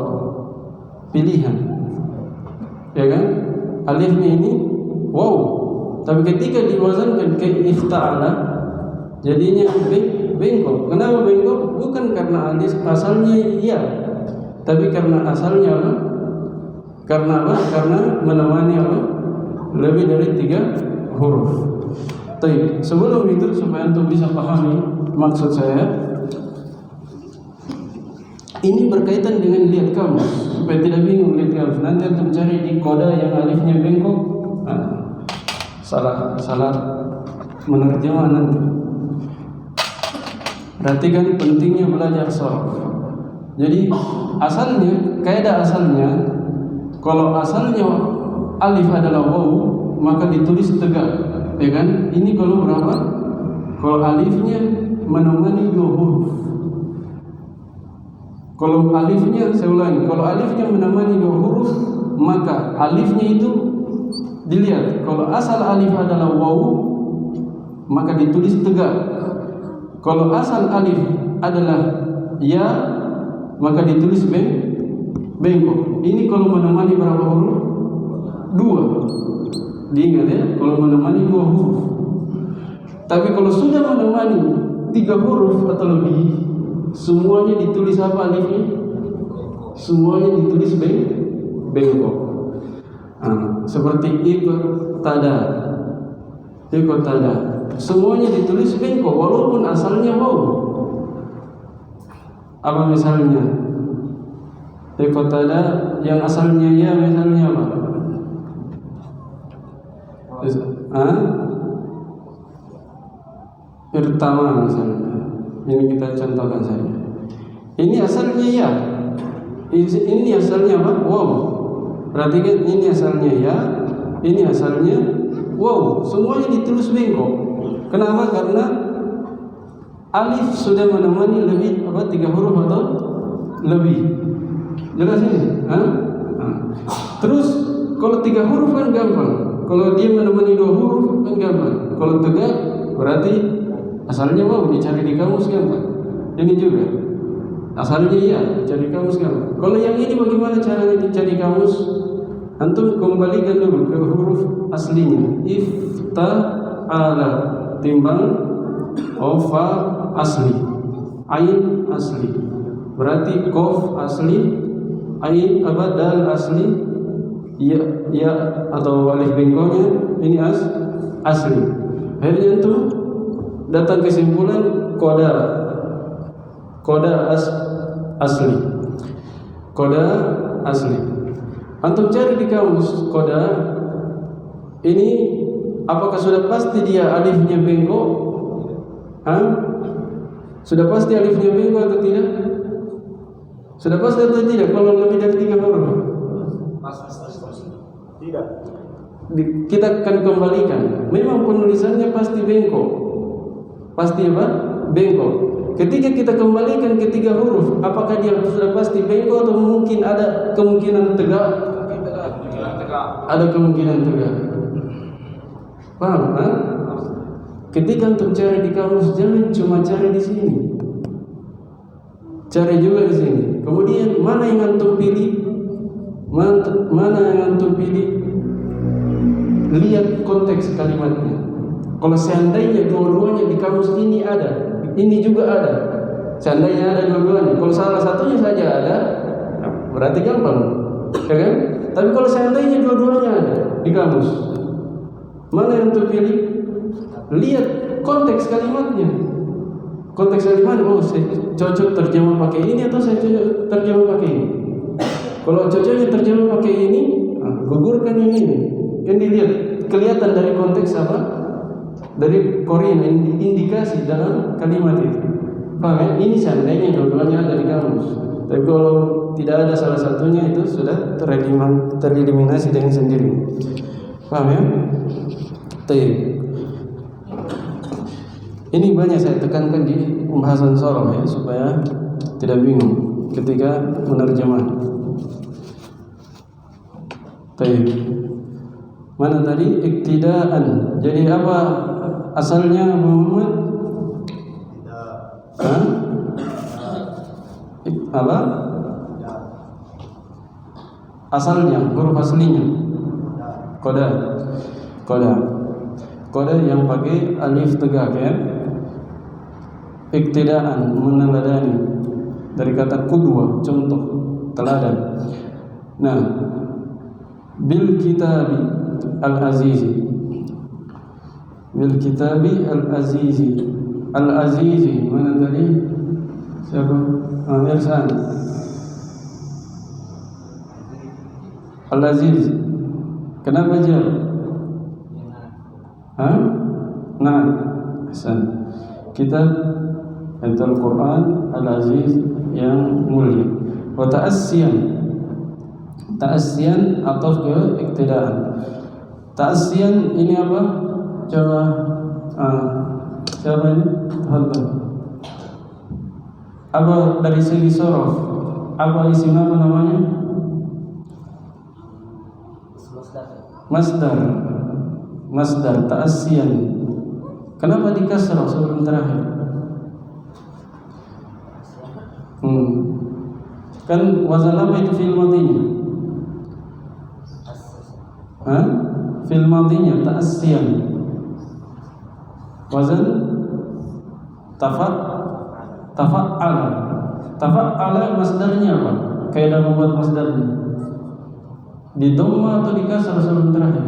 pilihan, ya kan? Alifnya ini wow, tapi ketika diwazankan ke ifta'ala jadinya bengkok. Kenapa bengkok? Bukan karena alif asalnya iya, tapi karena asalnya apa? Karena apa? Karena menemani apa? Lebih dari 3 huruf. Baik, sebelum itu supaya untuk bisa pahami maksud saya, ini berkaitan dengan lihat kamus, supaya tidak bingung lihat kamus. Nanti untuk cari di koda yang alifnya bengkok, salah menerjemah nanti. Perhatikan pentingnya belajar sharaf. Jadi kaidah asalnya, kalau asalnya alif adalah waw, maka ditulis tegak. Ya kan? Ini kalau berapa? Kalau alifnya menemani 2 huruf. Kalau alifnya, saya ulangi, kalau alifnya menemani 2 huruf, maka alifnya itu dilihat. Kalau asal alif adalah waw, maka ditulis tegak. Kalau asal alif adalah ya, maka ditulis bengkok. Ini kalau menemani berapa huruf? 2. Diingat ya, kalau menemani 2 huruf. Tapi kalau sudah menemani 3 huruf atau lebih, semuanya ditulis apa alifnya? Semuanya ditulis bengkok. Seperti ikotada. Semuanya ditulis bengkok walaupun asalnya waw. Apa misalnya? Ikotada yang asalnya ya, misalnya apa? Pertama misalnya, ini kita contohkan saja. Ini asalnya ya, ini asalnya apa? Wow. Perhatikan, ini asalnya ya, ini asalnya wow. Semuanya ditulis bengkok. Kenapa? Karena alif sudah menemani lebih 3 huruf atau lebih. Jelas ini? Terus kalau 3 huruf kan gampang. Kalau dia menemani 2 huruf kan gampang. Kalau tegak berarti asalnya wow, dicari di kamus gampang. Ini juga. Asalnya iya, cari kamus kan. Kalau yang ini bagaimana caranya dicari kamus? Antum kembalikan dulu ke huruf aslinya. Ifta'ala timbang fa asli, ain asli. Berarti qaf asli, ain apa dal asli, ya atau alif bengkoknya ini asli. Akhirnya antum datang kesimpulan koda asli. Koda asli. Antum cari di kamus koda ini, apakah sudah pasti dia alifnya bengkok? Sudah pasti alifnya bengkok atau tidak? Sudah pasti atau tidak? Kalau lebih dari 3 huruf? Tidak. Kita akan kembalikan. Memang penulisannya pasti bengkok. Pasti apa? Bengkok. Ketika kita kembalikan ke 3 huruf, apakah dia sudah pasti bengkok atau mungkin ada kemungkinan tegak? Ada kemungkinan tegak. Paham? Ketika untuk cari di kamus, jangan cuma cari di sini, cari juga di sini. Kemudian mana yang antum pilih? Mana yang antum pilih? Lihat konteks kalimatnya. Kalau seandainya dua-duanya di kamus ini ada, ini juga ada. Seandainya ada dua-duanya. Kalau salah satunya saja ada, berarti gampang, ya kan? Tapi kalau seandainya dua-duanya ada di kamus, mana yang antum pilih? Lihat konteks kalimatnya. Konteks kalimat, oh saya cocok terjemah pakai ini atau saya cocok terjemah pakai ini. Kalau cocoknya terjemah pakai ini, gugurkan yang ini. Kan dilihat, kelihatan dari konteks apa? Dari korin, indikasi dalam kalimat itu. Paham ya? Ini seandainya dua-duanya ada di kamus. Tapi kalau tidak ada salah satunya, itu sudah tereliminasi dengan sendiri. Paham ya? Baik. Ini banyak saya tekankan di pembahasan soroh ya, supaya tidak bingung ketika menerjemah. Baik. Mana tadi? Iktidaan. Jadi apa asalnya Muhammad? Apa? Asalnya, huruf aslinya Koda yang pakai alif tegak ya. Iktidaan, meneladani, dari kata qudwah, contoh, teladan. Nah, bil kitabi al-azizi. Bil kitabi al-azizi. Al-azizi mana tadi? Siapa? Irsan. Al-aziz. Kenapa jar? Nah, Hasan. Kitab Al-Quran Al-Aziz yang mulia. Wa ta'assiyan atau ke iktidaan. Ta'assiyan ini apa? Coba siapa ini? Apa dari segi sorof? Apa isim apa namanya? Masdar ta'assiyan. Kenapa dikasrah sebelum terakhir? Kan wazan apa itu fil madinya? Fil madinya ta'assiyan. Wazan tafa'ala. Tafa'ala masdarnya apa? Kaidah membuat masdarnya. Di dhamma atau di kasrah sebelum terakhir?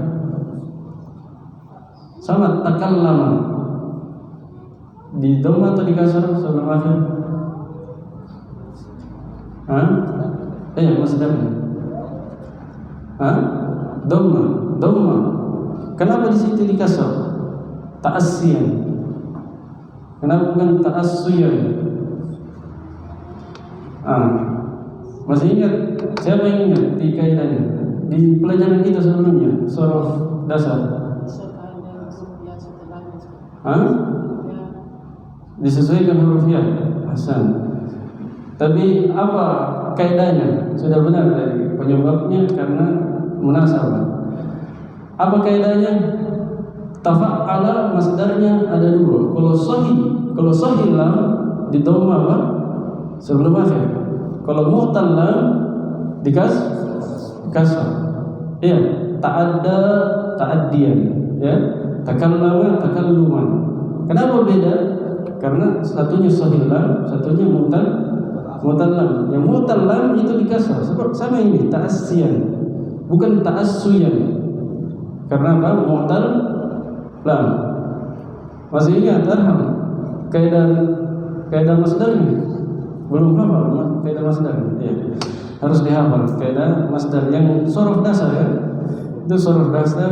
Sama takallama. Di dhamma atau di kasrah sebelum akhir? Masdarnya. Dhamma. Kenapa di situ di kasrah? Ta'assiyan. Kenapa bukan ta'assuyan? Masih ingat? Siapa yang ingat di kaidahnya? Di pelajaran kita sebelumnya, sorof dasar. Disesuaikan huruf ya, Hasan. Tapi apa kaidahnya? Sudah benar dari penyebabnya karena munasabah. Apa kaidahnya? Tafa'ala masdarnya ada dua. Kalau sahih lam di dhamma apa? sebelum akhir. Kalau mu'tal lam kasar. Iya, ta'adda ta'addiyan, ya. Takallama takalluman. Kenapa beda? Karena satunya sahih lam, satunya mu'tal lam. Yang mu'tal lam itu dikasar. Seperti sama ini, ta'assiyan, bukan ta'assuyan. Karena apa? Mu'tal lam. Masih ingat arham? Kaidah masdarnya? Belum hafal kaidah masdar. Ya. Harus dihafal kaidah masdar yang sorof dasar ya. Itu sorof dasar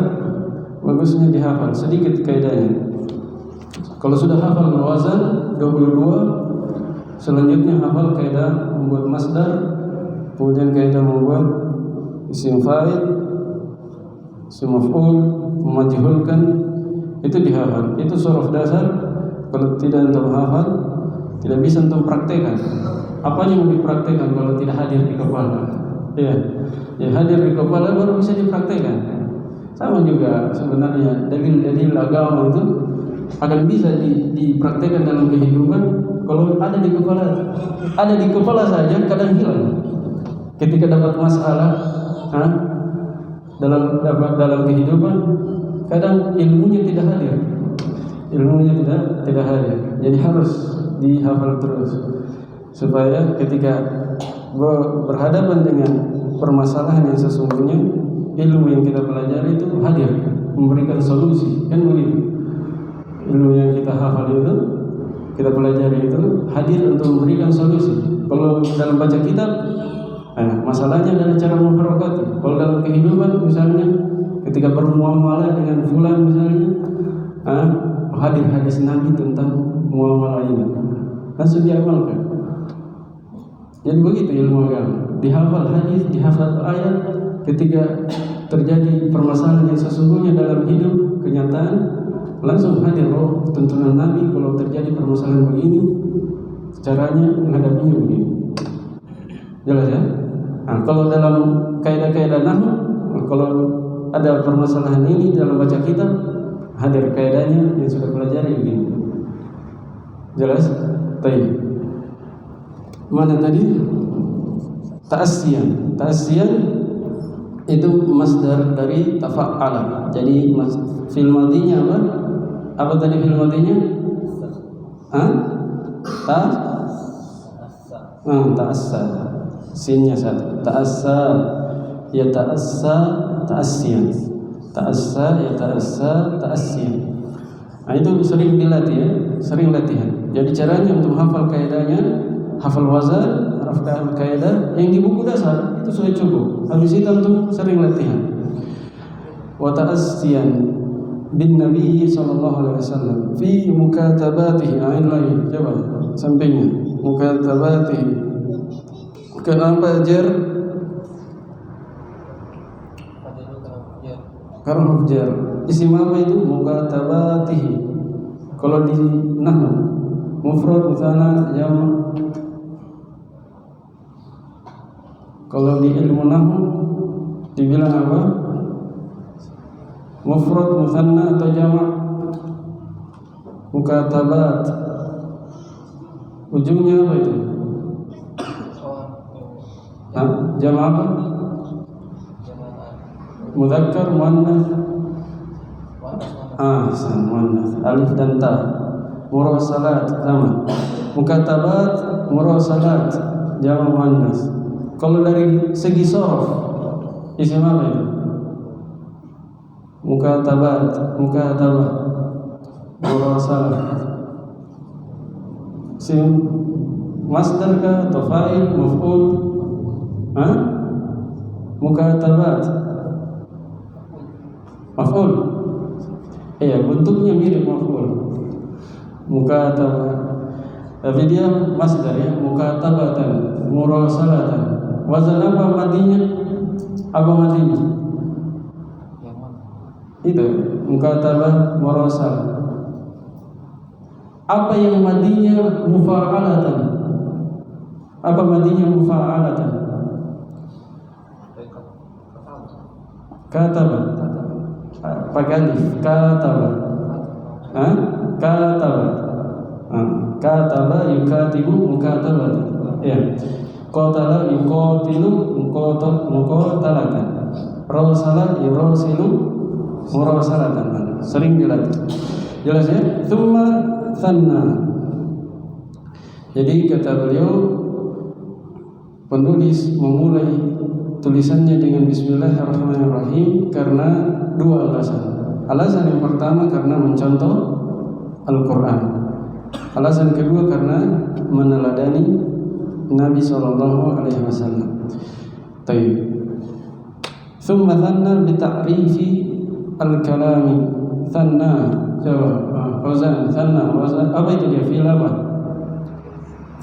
bagusnya dihafal sedikit kaidahnya. Kalau sudah hafal wazan 22, selanjutnya hafal kaidah membuat masdar, kemudian kaidah membuat isim fa'il, isim maf'ul, memajhulkan, itu dihafal. Itu sorof dasar. Kalau tidak antum hafal, tidak bisa antum praktekkan. Apa yang mau dipraktekkan kalau tidak hadir di kepala? Ya, hadir di kepala baru bisa dipraktekkan. Sama juga sebenarnya dalil-dalil agama itu akan bisa dipraktekkan dalam kehidupan kalau ada di kepala. Ada di kepala saja kadang hilang. Ketika dapat masalah, dalam kehidupan, kadang ilmunya tidak hadir. Ilmunya tidak hadir. Jadi harus dihafal terus supaya ketika berhadapan dengan permasalahan yang sesungguhnya, ilmu yang kita pelajari itu hadir memberikan solusi, kan begitu. Ilmu yang kita hafal itu, kita pelajari itu hadir untuk memberikan solusi. Kalau dalam baca kitab, masalahnya adalah cara mengharokati. Kalau dalam kehidupan misalnya ketika bermuamalah dengan fulan misalnya, hadir hadis Nabi tentang muamalah ini, langsung diamalkan. Jadi begitu ilmu agama, dihafal hadis, dihafal ayat. Ketika terjadi permasalahan yang sesungguhnya dalam hidup kenyataan, langsung hadir tuntunan Nabi. Kalau terjadi permasalahan begini, caranya menghadapinya begini. Jelas ya? Kalau dalam kaidah-kaidah nahwu, kalau ada permasalahan ini dalam baca kitab, hadir kaidahnya yang sudah pelajari begini. Jelas? Baik. Mana tadi? Ta'assiyan. Ta'assiyan itu masdar dari tafa'ala. Jadi fil madinya apa? Apa tadi fil madinya? Ta'assa. Sinnya satu. Ta'assa, ya ta'assa, ta'assiyan. Ta'assa, ya ta'assa, ta'assiyan. Itu sering dilatih ya, sering latihan. Jadi caranya untuk hafal kaidahnya, hafal wazan, hafal kaidah yang di buku dasar itu sudah cukup. Habis itu untuk sering latihan. Wa ta'assiyan bin Nabi sallallahu alaihi wasallam fi mukatabatihi. Ain lagi, coba sampingnya. Mukatabatihi. Kenapa jar? Karena huruf jar. Isim apa itu? Mukatabatihi. Kalau di nahwu mufrad, mutsanna, jama'. Kalau di ilmu nahwu dibilang apa? Mufrad, mutsanna atau jama'? Mukatabat. Ujungnya apa itu? Jama' apa? Mudzakkar, muannats. Muannats. Alif dan ta. Murasalat sama. Mukatabat, murasalat, jama' muannats. Kalau dari segi sorof, isim apa itu? Mukatabat, murasalat. Sim masdar kah atau fa'il, maf'ul? Mukatabat, maf'ul. Iya, bentuknya mirip maf'ul. Mukatabat. Tapi dia masdar ya, mukatabatan, murasalatan. Wazan apa madinya? Apa madinya? Itu mukatabah, murasalah. Apa yang madinya mufa'alatan? Apa madinya mufa'alatan? Kataba. Pakai alif. Kataba. Kataba. Kataba yukatibu mukatabatan. Ya. Qatala yuqatilu muqatalatan. Rasala yurasilu murasalatan. Sering dilatih. Jelas ya? Tsumma tsanna. Jadi kata beliau, penulis memulai tulisannya dengan Bismillahirrahmanirrahim karena dua alasan. Alasan yang pertama karena mencontoh Al-Quran. Alasan kedua karena meneladani Nabi SAW. Taib. Thumma thanna bita'rifi al-kalami. Thanna, coba Fauzan, thanna, Fauzan. Apa itu dia? Fi'il apa?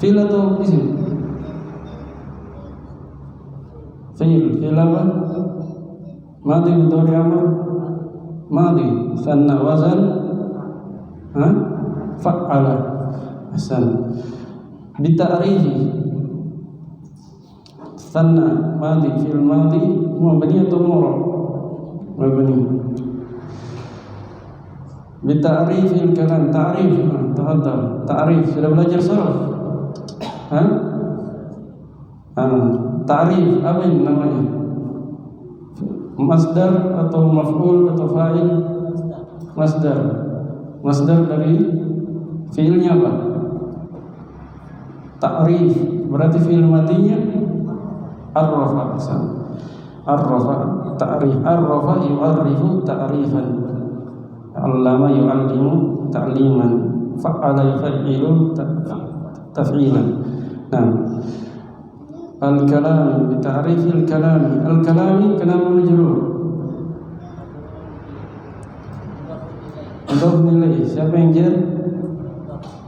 Fi'il atau isim? Fi'il apa? Madhi mudhari amr. Madhi. Thanna wazan fa'ala. Hasan. Bita'rifi thanna madhi fi'il madhi mabni atau murad? Mabni. Bita'rifil kalam, ta'rif. Tafadhal. Ta'rif sudah belajar sarf? Ta'rif apa ini namanya? Masdar atau maf'ul atau fa'il? Masdar. Masdar dari fi'ilnya apa? Ta'rif. Berarti fi'il matinya arrafa. Arrafa ta'rif. Arrafa yu'arrifu ta'rifan. Allama yu'allimu ta'liman. Fa'ala yuf'ilu taf'ilan. Nah, al-kalami bita'rifil kalami. Al-kalami kenapa majrur? Mudhaf ilaih. Siapa yang jar?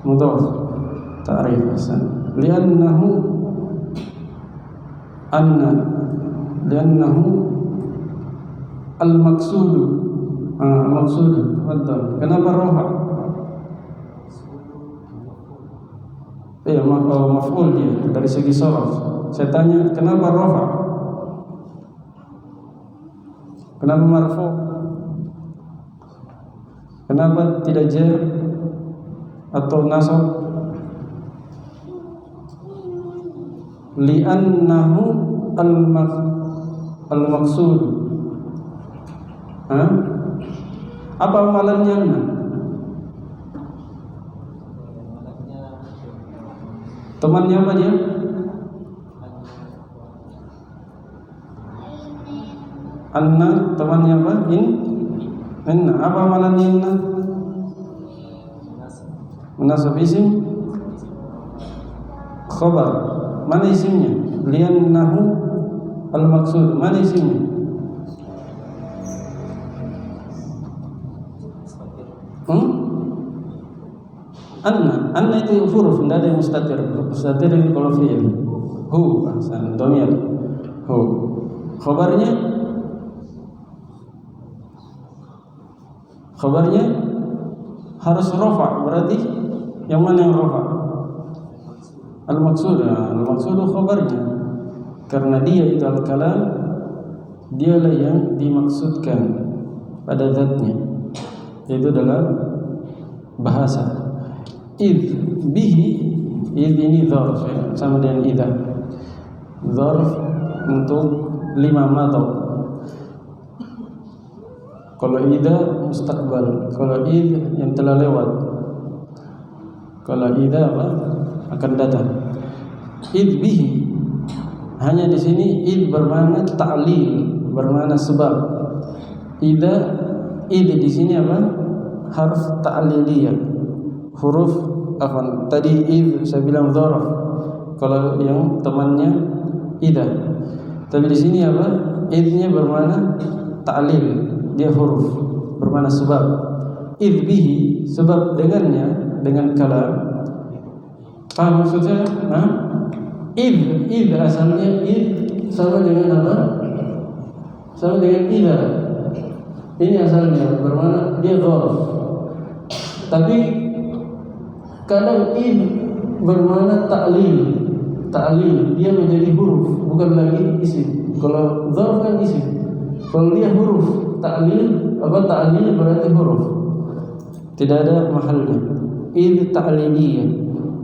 Mudhaf. Ta'rif hasan. Li'annahu al-maqsudu. Maqsudu. Betul. Kenapa rafa? Maf'ul dia dari segi sharaf. Saya tanya, kenapa rafa? Kenapa marfu? Kenapa tidak jar atau nasab? Li'annahu al-maqsud. Apa amalannya? Temannya apa dia? Anna, temannya apa? Inna. Apa amalannya inna? Munasab isim? Khabar. Mana isimnya? Li'annahu al-maqsud. Mana isimnya? Anna itu huruf, tidak ada yang mustatir. Mustatir itu kalau fi'il. Hu, ahsan, dhamir. Hu. Khabarnya harus rafa. Berarti yang mana yang rafa? Al-maqsud. Al-maqsud khabarnya. Karena dia itu al-kalam, dialah yang dimaksudkan pada zatnya, yaitu dalam bahasa. Id bihi, id ini dzarf ya, sama dengan idza. Dzarf untuk 5 madha. Kalau idza mustaqbal, kalau id yang telah lewat. Kalau idza apa? Akan datang. Id bihi, hanya di sini id bermakna ta'lil, bermakna sebab. Id di sini apa? Harf ta'liliyah. Huruf apa? Tadi id saya bilang dzarf. Kalau yang temannya idza. Tapi di sini apa? Idnya bermakna ta'lil, dia huruf bermakna sebab. Id bihi, sebab dengannya, dengan kalam. Paham maksudnya? Id asalnya id sama dengan apa? Sama dengan idza. Ini asalnya bermakna dia dzarf. Tapi kadang id bermakna ta'lil. Ta'lil, dia menjadi huruf, bukan lagi isim. Kalau dzarf kan isim. Kalau dia huruf, ta'lil, ta'lil berarti huruf. Tidak ada mahalnya. Id ta'liliyah.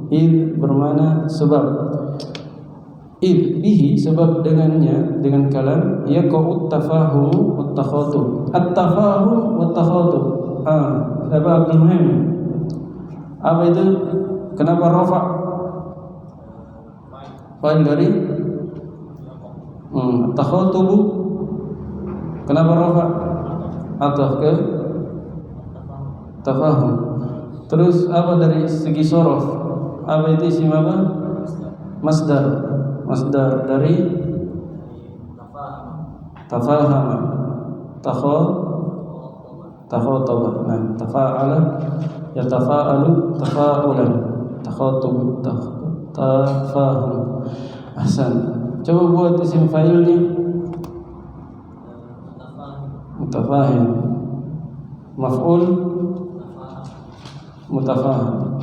Id bermakna sebab. bihi sebab dengannya, dengan kalam yaqa'ut tafahum wat takhatub. At-tafahum wat takhatub. Apa Abdul Muhammad? Apa itu? Kenapa rafa? Fa'il dari takhatub. Kenapa rafa? Ataf ke tafahum. Terus apa dari segi sorof? Apa itu isim apa? Masdar. Masdar dari tafahama. Takhataba. Nah, tafa'ala yatafa'alu tafa'ulan. Takhatub tafahum. Ahsan. Coba buat isim fa'ilnya. Mutafahim. Maf'ul mutafahim.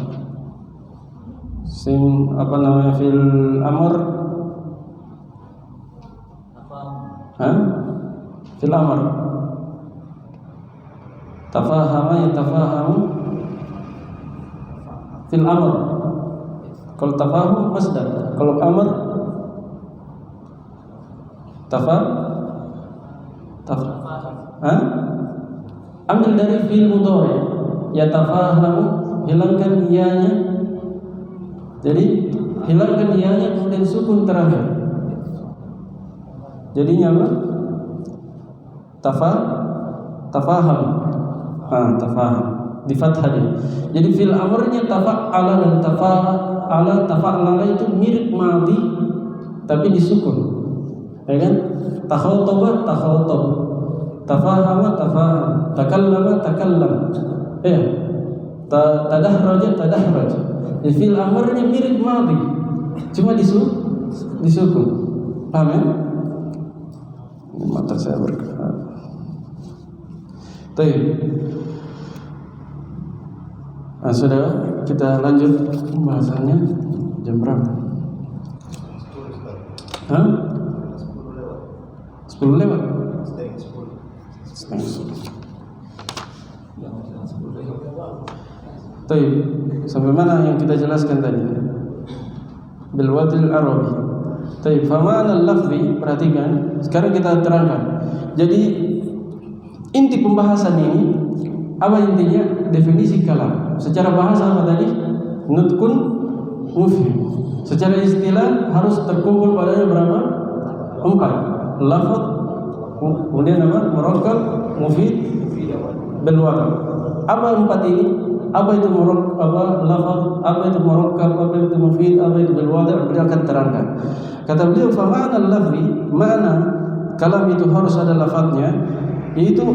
Sim apa namanya fil amr? Fil amr. Tafahama yatafahamu fil amr. Kalau tafahum masdar, kalau amr ambil dari fi'il mudhari yatafahamu, hilangkan iyanya. Jadi hilangkan iyanya kemudian sukun terakhir. Jadinya apa? Tafaham. Tafaham di fathah dia. Jadi fil amrnya tafa'ala dan tafa'ala itu mirip madhi tapi disukun. Ya kan? Takhataba takhatab. Tafahama tafaham. Takallama takallam. Ya. Tadahraja tadahraj. Jadi fil amrnya mirip madhi cuma disukun. Paham ya? Mata saya bergerak. Baik. Sudah, kita lanjut pembahasannya. Jam berapa? 10 lewat. Setengah 10. Baik. Sampai mana yang kita jelaskan tadi? Bil wadil arabi. Baik, fa ma'na al-lafzi, perhatikan. Sekarang kita terangkan. Jadi inti pembahasan ini apa intinya? Definisi kalam. Secara bahasa apa tadi? Nutqun mufhim. Secara istilah harus terkumpul padanya berapa? 4. Lafaz, kemudian apa? Murakkab, mufid, bil wada. Apa 4 ini? Apa itu lafaz, apa itu murakkab, apa itu mufid, apa itu bil wada? Beliau akan terangkan. Kata beliau, fa ma'na al-lafzi, makna kalam itu harus ada lafaznya, yaitu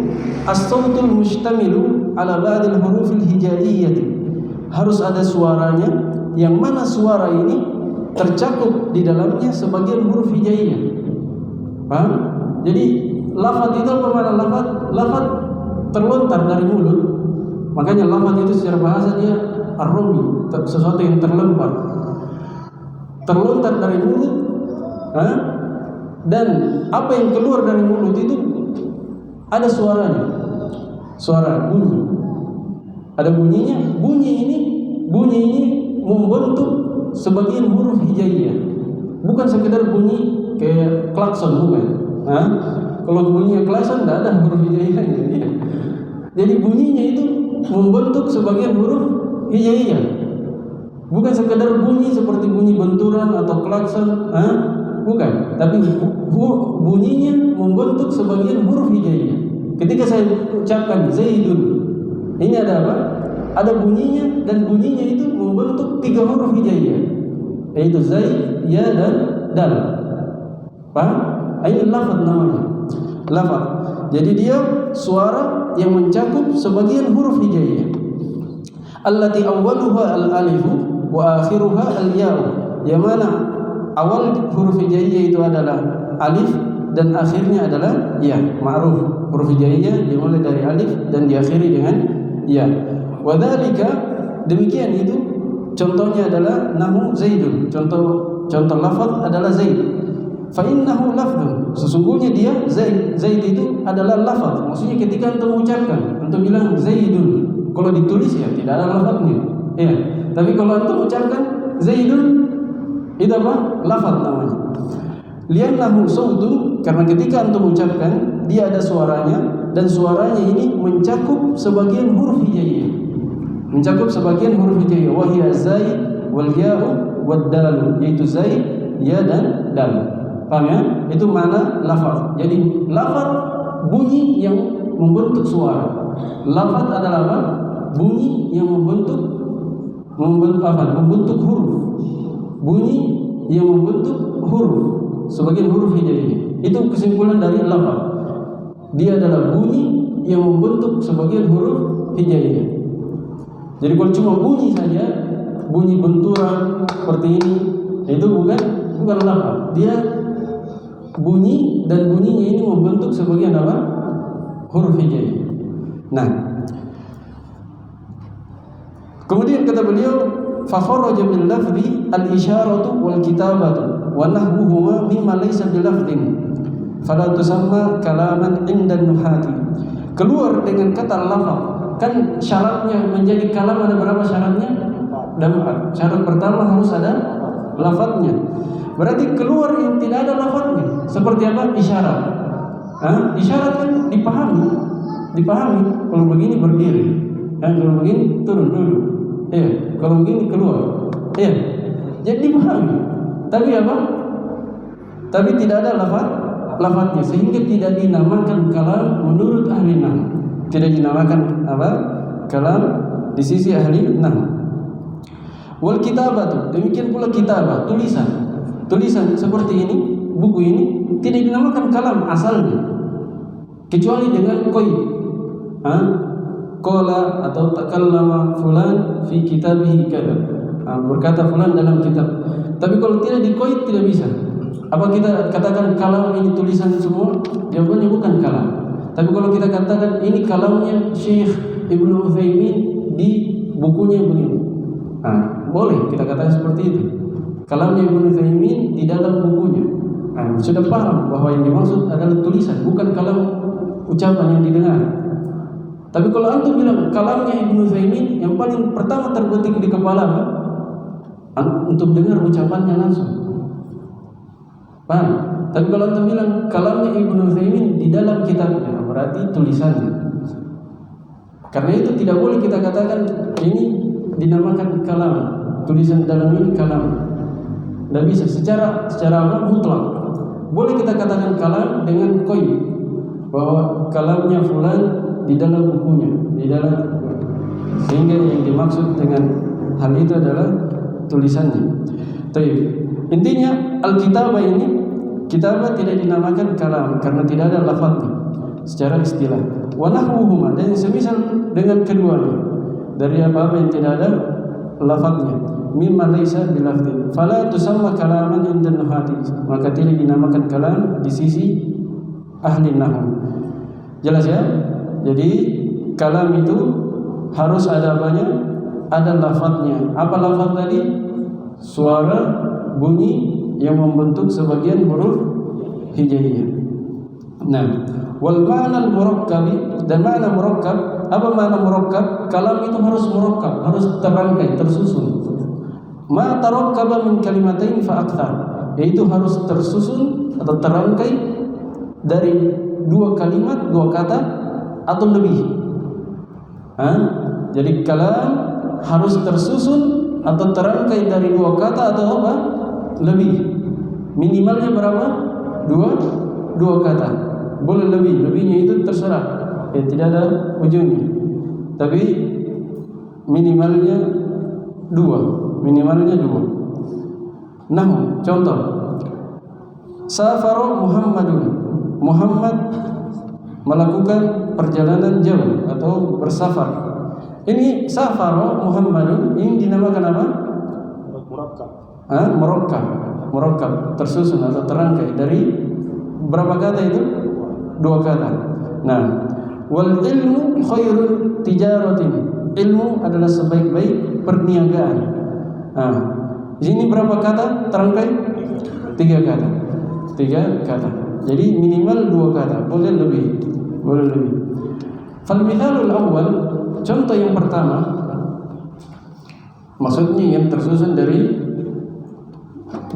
as-sautul mustamilu ala ba'dil hurufil hijaiyah. Harus ada suaranya, yang mana suara ini tercakup di dalamnya sebagian huruf hijaiyah. Paham? Jadi lafaz itu apa makna lafaz? Lafaz terlontar dari mulut. Makanya lafaz itu secara bahasa dia ar-rumi, sesuatu yang terlempar. Terlontar dari mulut, dan apa yang keluar dari mulut itu ada suaranya, suara bunyi, ada bunyinya. Bunyi ini membentuk sebagian huruf hijaiyah, bukan sekedar bunyi kayak klakson, bukan. Kalau bunyinya klakson tidak ada huruf hijaiyahnya. Jadi bunyinya itu membentuk sebagian huruf hijaiyah, bukan sekedar bunyi seperti bunyi benturan atau klakson, bukan. Tapi bunyinya membentuk sebagian huruf hijaiyah. Ketika saya ucapkan Zaidun, ini ada apa? Ada bunyinya, dan bunyinya itu membentuk 3 huruf hijaiyah, yaitu Zaid, Ya, dan Dal. Paham? Ini lafaz namanya. Lafaz. Jadi dia suara yang mencakup sebagian huruf hijaiyah. Allati awwaluha al-alifu wa akhiruha al-ya'u. Yang mana awal huruf hijaiyah itu adalah alif dan akhirnya adalah ya. Ma'ruf, huruf hijaiyah dimulai dari alif dan diakhiri dengan ya. Wadzalika, demikian itu contohnya adalah nahu Zaidun. Contoh lafaz adalah Zaid. Fa innahu lafzun, sesungguhnya dia Zaid itu adalah lafaz. Maksudnya ketika antum ucapkan, antum bilang Zaidun. Kalau ditulis ya tidak ada lafaznya. Ya. Tapi kalau antum ucapkan Zaidun, itu apa? Lafaz namanya. Li'annahu sautun, karena ketika antum ucapkan dia ada suaranya, dan suaranya ini mencakup sebagian huruf hijaiyah. Mencakup sebagian huruf hijaiyah, wa hiya zai wal ya'u wad dal, yaitu zai, ya dan dal. Paham ya? Itu makna lafaz. Jadi lafaz bunyi yang membentuk suara. Lafaz adalah apa? Bunyi yang membentuk huruf. Bunyi yang membentuk huruf, sebagian huruf hijaiyah. Itu kesimpulan dari lafaz. Dia adalah bunyi yang membentuk sebagian huruf hijaiyah. Jadi kalau cuma bunyi saja, bunyi benturan seperti ini, itu bukan lafaz. Dia bunyi, dan bunyinya ini membentuk sebagian apa? Huruf hijaiyah. Nah, kemudian kata beliau, fa kharaja bil lafzi al-isyaratu wal kitabatu wa nahwuhuma mimma laysa bil lafdin fala tusamma kalaman inda nuhati. Keluar dengan kata lafaz. Kan syaratnya menjadi kalam ada berapa syaratnya? Ada 4. Syarat pertama harus ada lafaznya. Berarti keluar yang tidak ada lafaznya. Seperti apa? Isyarat. Isyarat kan dipahami. Kalau begini berdiri, kalau begini turun dulu. Kalau begini keluar. Jadi dipahami. Tapi apa? Tapi tidak ada lafaznya, sehingga tidak dinamakan kalam menurut ahli nahwu. Tidak dinamakan apa? Kalam di sisi ahli nahwu. Wal kitabatu, demikian pula kitabah, tulisan seperti ini, buku ini tidak dinamakan kalam asalnya, kecuali dengan qaid. Qala atau takallama fulan fi kitabihi kada. Berkata fulan dalam kitab. Tapi kalau tidak diqaid tidak bisa. Apa kita katakan kalam ini tulisan semua? Jawabannya bukan kalam. Tapi kalau kita katakan ini kalamnya Syekh Ibnu Utsaimin di bukunya begini, boleh kita katakan seperti itu. Kalamnya Ibnu Utsaimin di dalam bukunya. Sudah paham bahwa yang dimaksud adalah tulisan, bukan kalam ucapan yang didengar. Tapi kalau antum bilang kalamnya Ibnu Utsaimin, yang paling pertama terbetik di kepala untuk dengar ucapannya langsung. Paham? Tapi kalau antum bilang kalamnya Ibnu Utsaimin di dalam kitabnya, berarti tulisannya. Karena itu tidak boleh kita katakan ini dinamakan kalam, tulisan dalam ini kalam. Tidak bisa secara apa? Mutlak. Boleh kita katakan kalam dengan qaid, bahwa kalamnya fulan di dalam bukunya, sehingga yang dimaksud dengan hal itu adalah tulisannya. Intinya al-kitabah ini, kitabah tidak dinamakan kalam karena tidak ada lafaznya secara istilah. Wa nahwuhuma, dan semisal dengan keduanya dari apa-apa yang tidak ada lafaznya, mimma laysa bilafdin fala tusamma kalaman inda nuhati, maka tidak dinamakan kalam di sisi ahli nahwu. Jelas ya? Jadi kalam itu harus ada apanya? Ada lafaznya. Apa lafaz tadi? Suara, bunyi yang membentuk sebagian huruf hijaiyah. Nah, wal ma'na al-murakkab, dan makna murakkab, apa makna murakkab? Kalam itu harus murakkab, harus terangkai, tersusun. Ma tarakkaba min kalimatain fa akthar, yaitu harus tersusun atau terangkai dari 2 kalimat, 2 kata atau lebih. Jadi kalam harus tersusun atau terangkai dari 2 kata atau apa? Lebih. Minimalnya berapa? 2 kata. Boleh lebih, lebihnya itu terserah. Tidak ada ujungnya. Tapi minimalnya 2. Nah, contoh. Safara Muhammadun. Muhammad melakukan perjalanan jauh atau bersafar. Ini safara Muhammadun ini dinamakan apa? Murakkab, tersusun atau terangkai dari berapa kata itu? 2 kata. Nah, wal ilmu khairul tijaratin. Ilmu adalah sebaik-baik perniagaan. Di sini berapa kata terangkai? 3 kata. 3 kata. Jadi minimal 2 kata, boleh lebih. Fal mithalul awwal, contoh yang pertama, maksudnya yang tersusun dari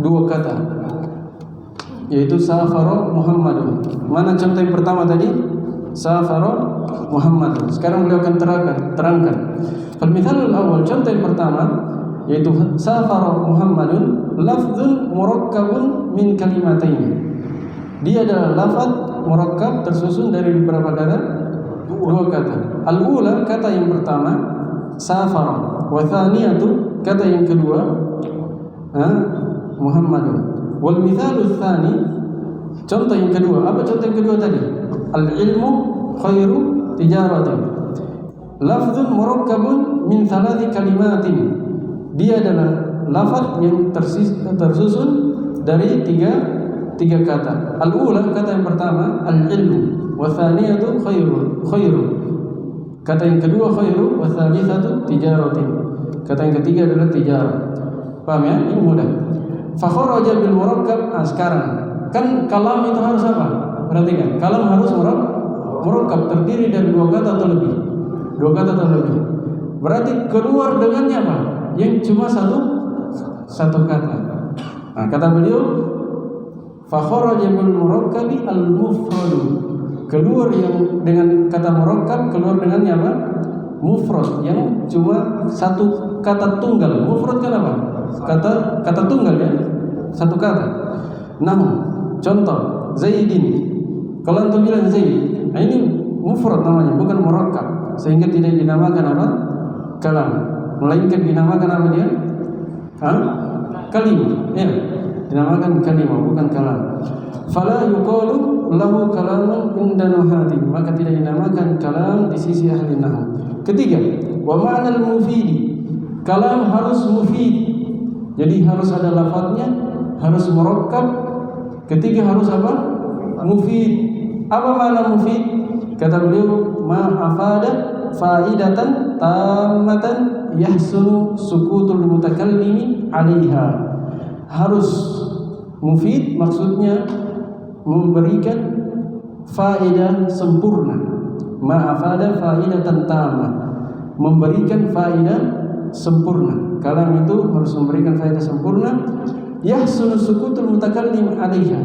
2 kata. yaitu safara Muhammadun. Mana contoh yang pertama tadi? Safara Muhammadun. Sekarang beliau akan terangkan. Al-mithalul awal, contoh yang pertama yaitu safara Muhammadun lafdzun murakkabun min kalimatain. Dia adalah lafaz murakkab tersusun dari beberapa kata? Dua kata. Al-ula, kata yang pertama safara, wa thaniyatu, kata yang kedua Muhammadun. Wal mithalul tsani, contoh yang kedua. Apa contoh yang kedua tadi? Al-ilmu khairu tijaratin. Lafdzun murakkabun min thalathi kalimatin. Dia adalah lafaz yang tersusun dari tiga kata. Al-ula, kata yang pertama al-ilmu, wa thaniyatu khairu. Kata yang kedua khairu, wa thalithatu tijaratin. Kata yang ketiga adalah tijarah. Paham ya? Ini mudah. Fa kharaja bil murakkab. Sekarang kan kalam itu harus apa? Perhatikan, kalam harus murakkab, terdiri dari dua kata atau lebih. Dua kata atau lebih. Berarti keluar dengannya apa? Yang cuma satu kata. Nah, kata beliau fa kharaja bil murakkabi al mufrad. Keluar yang dengan kata murakkab, keluar dengannya apa? Mufrad, yang cuma satu kata tunggal. Mufrad kan apa? Kata tunggal ya, satu kata. Nah, contoh Zaidin. Kalau antum bilang Zaid, nah ini mufrad namanya, bukan murakkab, sehingga tidak dinamakan apa? Kalam, melainkan dinamakan apa dia? Kalimah. Ya, dinamakan kalimah, bukan kalam. Fala yuqalu lahu kalamun inda nuhati, maka tidak dinamakan kalam di sisi ahli nahwu. Ketiga, wa ma'nal mufidi, kalam harus mufid. Jadi harus ada lafadznya, harus murakkab. Ketiga harus apa? Mufid. Apa makna mufid? Kata beliau, ma afada faidatan tammatan yahsunu sukutul mutakallimi 'alaiha. Harus mufid, maksudnya memberikan faedah sempurna. Ma afada faidatan tammah, memberikan faedah sempurna. Kalam itu harus memberikan faedah sempurna. Yahsunu sukutul mutakallim 'alaiha,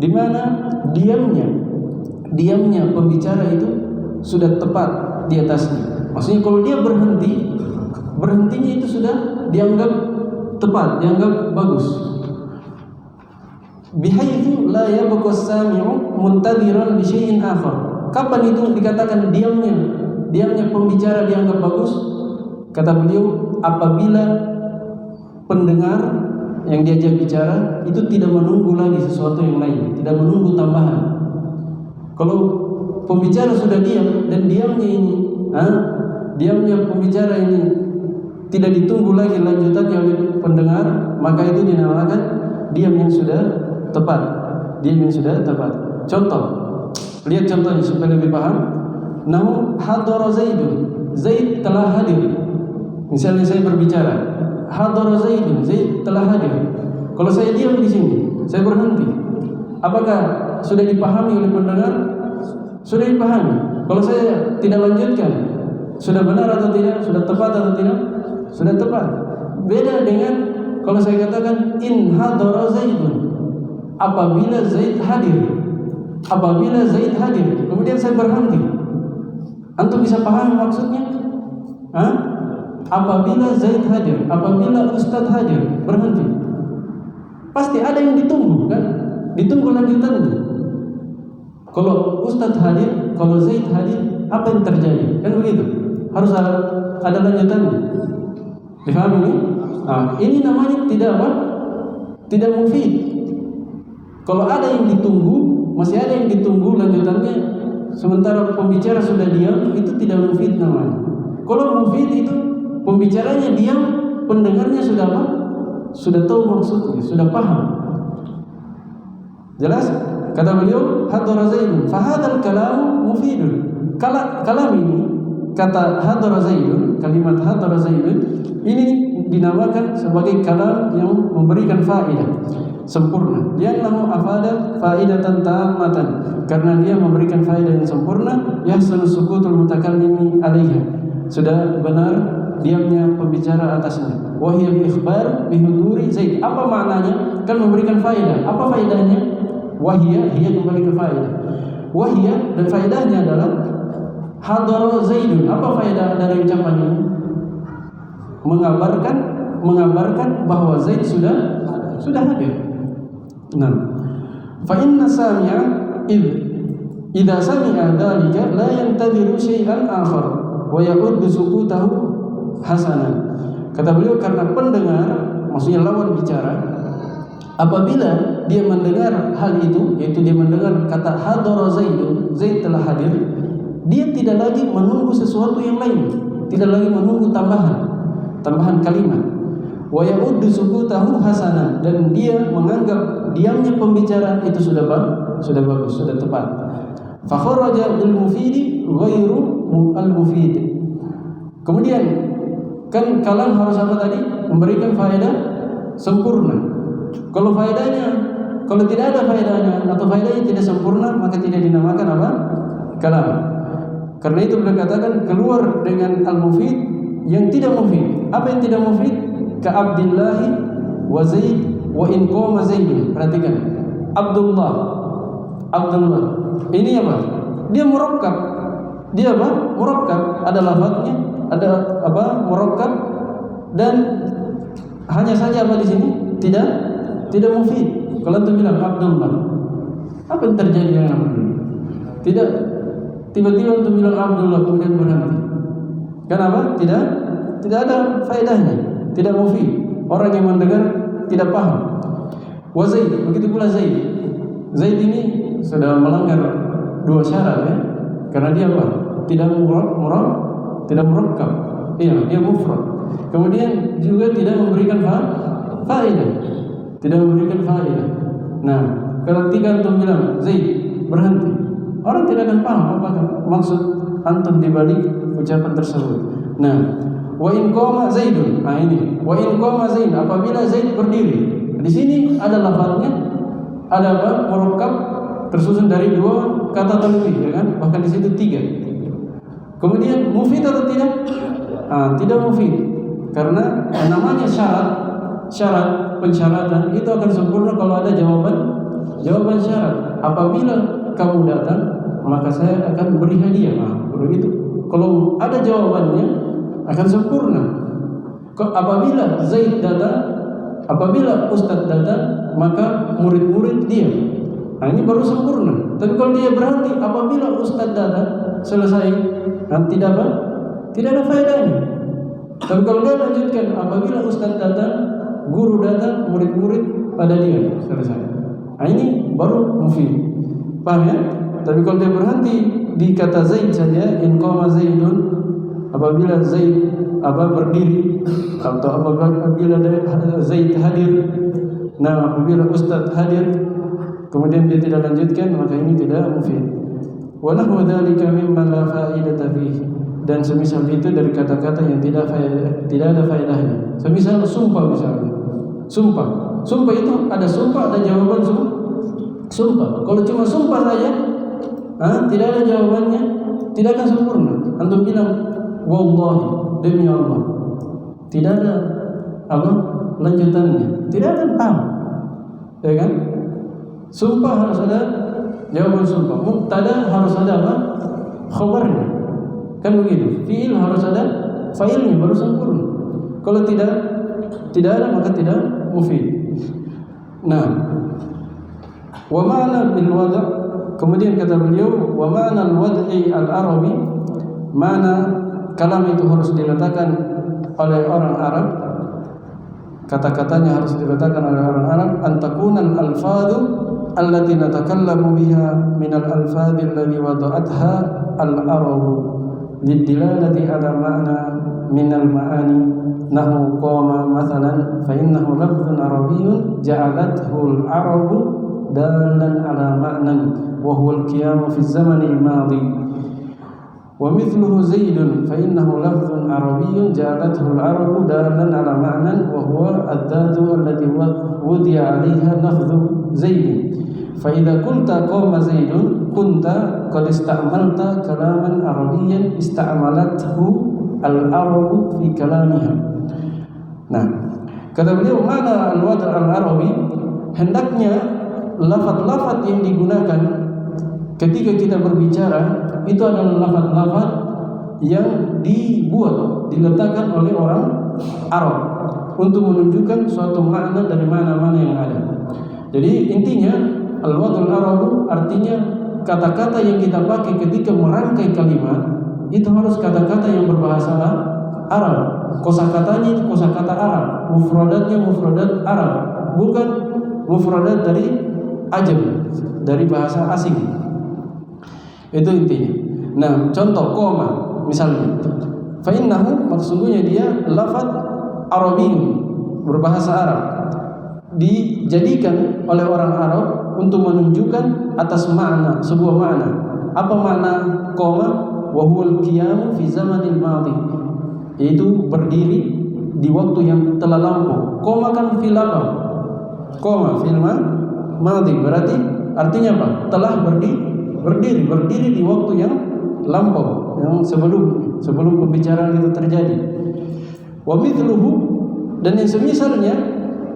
di mana diamnya pembicara itu sudah tepat di atasnya. Maksudnya kalau dia berhentinya itu sudah dianggap tepat, dianggap bagus. Bihaitsu la yabqa as-sami'u muntadhiran bi syai'in akhar. Kapan itu dikatakan diamnya pembicara dianggap bagus? Kata beliau, apabila pendengar yang diajak bicara itu tidak menunggu lagi sesuatu yang lain, tidak menunggu tambahan. Kalau pembicara sudah diam dan diamnya pembicara ini tidak ditunggu lagi lanjutannya oleh pendengar, maka itu dinamakan diam yang sudah tepat. Diam yang sudah tepat. Contoh, lihat contohnya supaya lebih paham. Nahu hadara Zaidun, Zaid telah hadir. Misalnya saya berbicara, hadara Zaidun, Zaid telah hadir. Kalau saya diam di sini, saya berhenti, apakah sudah dipahami oleh pendengar? Sudah dipahami. Kalau saya tidak lanjutkan, sudah benar atau tidak? Sudah tepat atau tidak? Sudah tepat. Beda dengan kalau saya katakan in hadara Zaidun, apabila Zaid hadir. Apabila Zaid hadir, kemudian saya berhenti, antum bisa pahami maksudnya? Apabila Zaid hadir, apabila Ustadz hadir, berhenti. Pasti ada yang ditunggu kan? Ditunggu lanjutannya. Kalau Ustadz hadir, kalau Zaid hadir, apa yang terjadi? Kan begitu. Harus ada lanjutannya. Difahami ini? Nah, ini namanya tidak apa? Tidak mufid. Kalau ada yang ditunggu, masih ada yang ditunggu lanjutannya, sementara pembicara sudah diam, itu tidak mufid namanya. Kalau mufid itu pembicaranya diam, pendengarnya sudah apa? Sudah tahu maksudnya, sudah paham. Jelas? Kata beliau, hadara Zaidun, fahadal kalam mufidun. Kalam ini, kata hadara Zaidun, kalimat hadara Zaidun, ini dinamakan sebagai kalam yang memberikan faedah sempurna. Dia lahu afada faidatan tammatan, karena dia memberikan faedah yang sempurna. Yahsunu sukutul mutakallimi 'alaiha, sudah benar diamnya pembicara atasnya. Wa hiya bi ikhbar bi huduri Zaid. Apa maknanya? Kan memberikan faedah. Apa faedahnya? Wahya, hiya kembali ke faedah. Wahya dan faedahnya adalah hadara Zaidun. Apa faedah dari ucapan ini? Mengabarkan bahwa Zaid sudah hadir. Nah, fa inna sami'a idza sami'a dzalika la yantadhiru syai'an akhar wa ya'uddu sukutahu hasanan. Kata beliau, karena pendengar, maksudnya lawan bicara, apabila dia mendengar hal itu, yaitu dia mendengar kata hadara Zaidun, Zaid telah hadir, dia tidak lagi menunggu sesuatu yang lain, tidak lagi menunggu tambahan kalimat. Wa ya'uddu sukutahu hasanan, dan dia menganggap diamnya pembicara itu sudah bagus, sudah tepat. Fa kharaja bil mufidi ghairu al mufid. Kemudian kan kalam harus apa tadi? Memberikan faedah sempurna. Kalau tidak ada faedahnya atau faedahnya tidak sempurna, maka tidak dinamakan apa? Kalam. Karena itu beliau katakan keluar dengan al-mufid yang tidak mufid. Apa yang tidak mufid? Ka Abdillahi wa Zaid wa in qama Zaidun. Perhatikan. Abdullah. Ini apa? Dia murakkab. Dia apa? Murakkab. Ada lafadznya, ada apa? Murakkab, dan hanya saja apa di sini? Tidak mufid. Kalau antum bilang Abdullah, apa yang terjadi dengan Abdullah? Tidak. Tiba-tiba antum bilang Abdullah kemudian berhenti. Kenapa? Tidak ada faedahnya, tidak mufid. Orang yang mendengar tidak paham. Wa Zaid, begitu pula Zaid. Zaid ini sudah melanggar dua syarat ya. Karena dia apa? Tidak murakkab. Iya, dia mufrad. Kemudian juga tidak memberikan faedah. Tidak memberikan faedah. Nah, ketika antum bilang Zaid berhenti, orang tidak akan paham apa maksud antum di balik ucapan tersebut. Nah, wa in qama Zaidun. Nah ini, wa in qama Zaid, apabila Zaid berdiri. Di sini ada lafaznya, ada apa? Murakkab tersusun dari dua kata tanwin, ya kan? Bahkan di situ 3. Kemudian mufid atau tidak? Tidak mufid. Karena namanya syarat pensyaratan itu akan sempurna kalau ada jawaban syarat. Apabila kamu datang, maka saya akan beri hadiah. Begitu. Kalau ada jawabannya akan sempurna. Apabila Zaid datang, apabila Ustadz datang, maka murid-murid diam. Nah ini baru sempurna. Tapi kalau dia berhenti, apabila Ustadz datang, selesai, tidak ada faedahnya. Tapi kalau dia lanjutkan, apabila Ustadz datang, guru datang, murid-murid pada diam, selesai. Nah ini baru mufid. Paham ya? Tapi kalau dia berhenti di kata Zaid saja, in qama Zaidun, apabila Zaid berdiri, atau apabila Zaid hadir, nah apabila Ustadz hadir, kemudian dia tidak lanjutkan, maka ini tidak mufid. Wa nahwu dzalika mimma la faidata fihi, dan semisal itu dari kata-kata yang tidak ada faedahnya. Semisal sumpah misalnya. Sumpah itu ada sumpah, ada jawaban sumpah. Kalau cuma sumpah saja, tidak ada jawabannya, tidak akan sempurna. Antum bilang wallahi, demi Allah, tidak ada lanjutannya, tidak ada paham, ya kan? Sumpah harus ada jawaban sumpah. Mubtada harus ada khabarnya, kan begitu. Fiil harus ada failnya baru sempurna. Kalau tidak ada maka tidak mufid. Nah, wa ma'na bil wad', kemudian kata beliau, wa ma'na al wad'i al arabi, mana kalam itu harus diletakkan oleh orang Arab, kata-katanya harus diletakkan oleh orang Arab, antakunal alfadhu allati natakallamu biha min al-alfadhi allati wada'atha al-arabu lidilalati ala ma'na min al-ma'ani nahu qama mathalan fa innahu lafdhun arabiyyun ja'alathu al-arabu dalan ala ma'nan wa huwa al-qiyamu fi az-zamani al-madi. ومثله زيد فإنه لفظ عربي جعلته العرب دالا على معنى وهو الذات التي وضع عليها لفظ زيد فإذا قلت قام زيد كنت قد استعملت كلاما عربيا استعملته العرب في كلامها. Nah, kata beliau, mana al-wad' al-arabi, hendaknya lafaz-lafaz yang digunakan ketika kita berbicara itu adalah lafaz-lafaz yang diletakkan oleh orang Arab untuk menunjukkan suatu makna dari mana-mana yang ada. Jadi intinya al-wad'ul arabu artinya kata-kata yang kita pakai ketika merangkai kalimat itu harus kata-kata yang berbahasa Arab. Kosakatanya itu kosakata Arab, mufradatnya mufradat Arab, bukan mufradat dari ajam, dari bahasa asing. Itu intinya. Nah, contoh koma misalnya. Fa innahu maksudnya dia lafaz Arabi berbahasa Arab. Dijadikan oleh orang Arab untuk menunjukkan atas makna, sebuah makna. Apa makna koma? Wa huwal qiyamu fi zamanil madhi. Yaitu berdiri di waktu yang telah lampau. Koma kan fil apa? Koma fil madhi berarti artinya apa? Telah berdiri di waktu yang lampau, yang sebelum pembicaraan itu terjadi. Wa mithluhu, dan yang semisalnya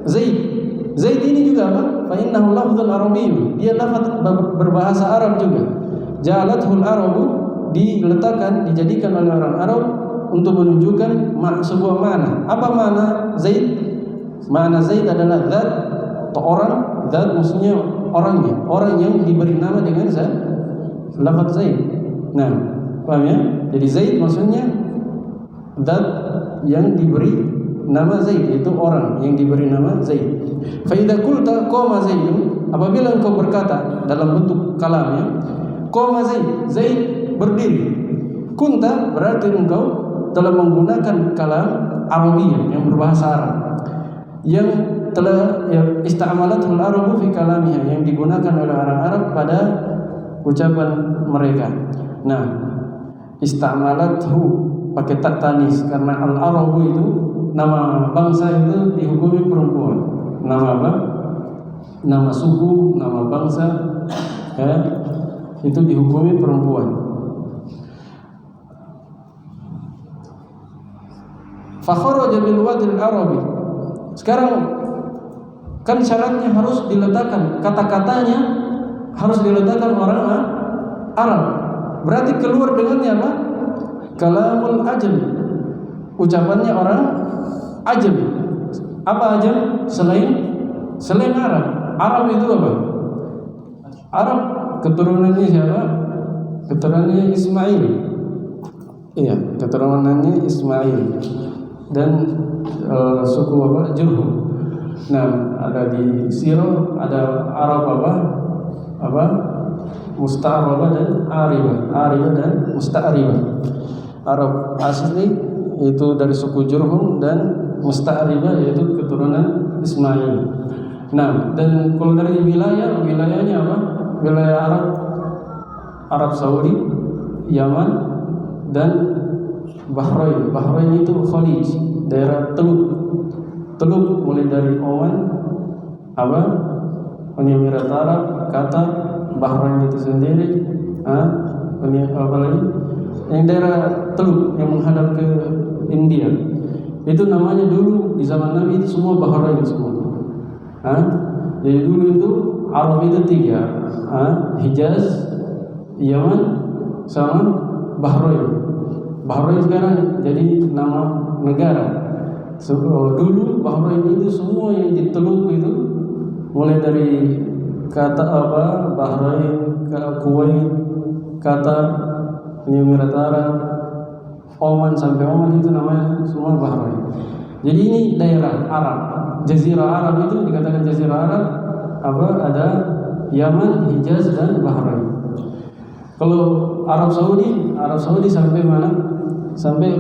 Zaid ini juga apa? Fa innahu lafdzun arabiyyun. Dia lafaz berbahasa Arab juga. Ja'alathul arabu, dijadikan oleh orang Arab untuk menunjukkan sebuah makna. Apa makna Zaid? Makna Zaid adalah zat atau orang. Zat maksudnya orangnya, orang yang diberi nama dengan zat, lafaz Zaid. Nah, paham ya? Jadi Zaid maksudnya zat yang diberi nama Zaid, itu orang yang diberi nama Zaid. Fa idza qulta qama Zaidun, apabila engkau berkata dalam bentuk kalamnya qama Zaid berdiri. Kunta berarti engkau telah menggunakan kalam Arabiyyah yang berbahasa Arab, yang telah istamalatul Arabu fi kalamiha, yang digunakan oleh orang Arab pada ucapan mereka. Nah, istamalathu pakai tak tanis karena al-Arabu itu nama bangsa itu dihukumi perempuan. Nama apa? Nama suku, nama bangsa itu dihukumi perempuan. Fakharaja bil wadil arabi. Sekarang kan syaratnya harus diletakkan, kata-katanya harus diletakkan orang Arab. Berarti keluar dengannya apa? Kalamul ajam. Ucapannya orang ajam. Apa ajam? Selain Arab. Arab itu apa? Arab keturunannya siapa? Keturunannya Ismail. Iya, keturunannya Ismail. Dan suku apa? Jurhum. Nah, ada di Sirah ada Arab apa? Musta'arabah dan Aribah dan Musta'aribah. Arab asli itu dari suku Jurhum, dan Musta'aribah yaitu keturunan Ismail. Nah, dan kalau dari wilayahnya apa? Wilayah Arab Saudi, Yaman, dan Bahrain. Bahrain itu Khalij, daerah Teluk mulai dari Oman, Uni Emirat Arab, Qatar, Bahrain itu sendiri, apa lagi? Yang daerah Teluk yang menghadap ke India. Itu namanya dulu di zaman Nabi itu semua Bahrain semua. Jadi dulu itu Arab itu 3, Hijaz, Yaman, sama Bahrain. Bahrain sekarang jadi nama negara. Dulu Bahrain itu semua yang di Teluk itu, mulai dari Bahrain, Kuwait, Qatar, Uni Emirat Arab, Oman sampai Oman itu namanya semua Bahrain. Jadi ini daerah Arab. Jazirah Arab itu dikatakan Jazirah Arab ada Yaman, Hijaz, dan Bahrain. Kalau Arab Saudi sampai mana? Sampai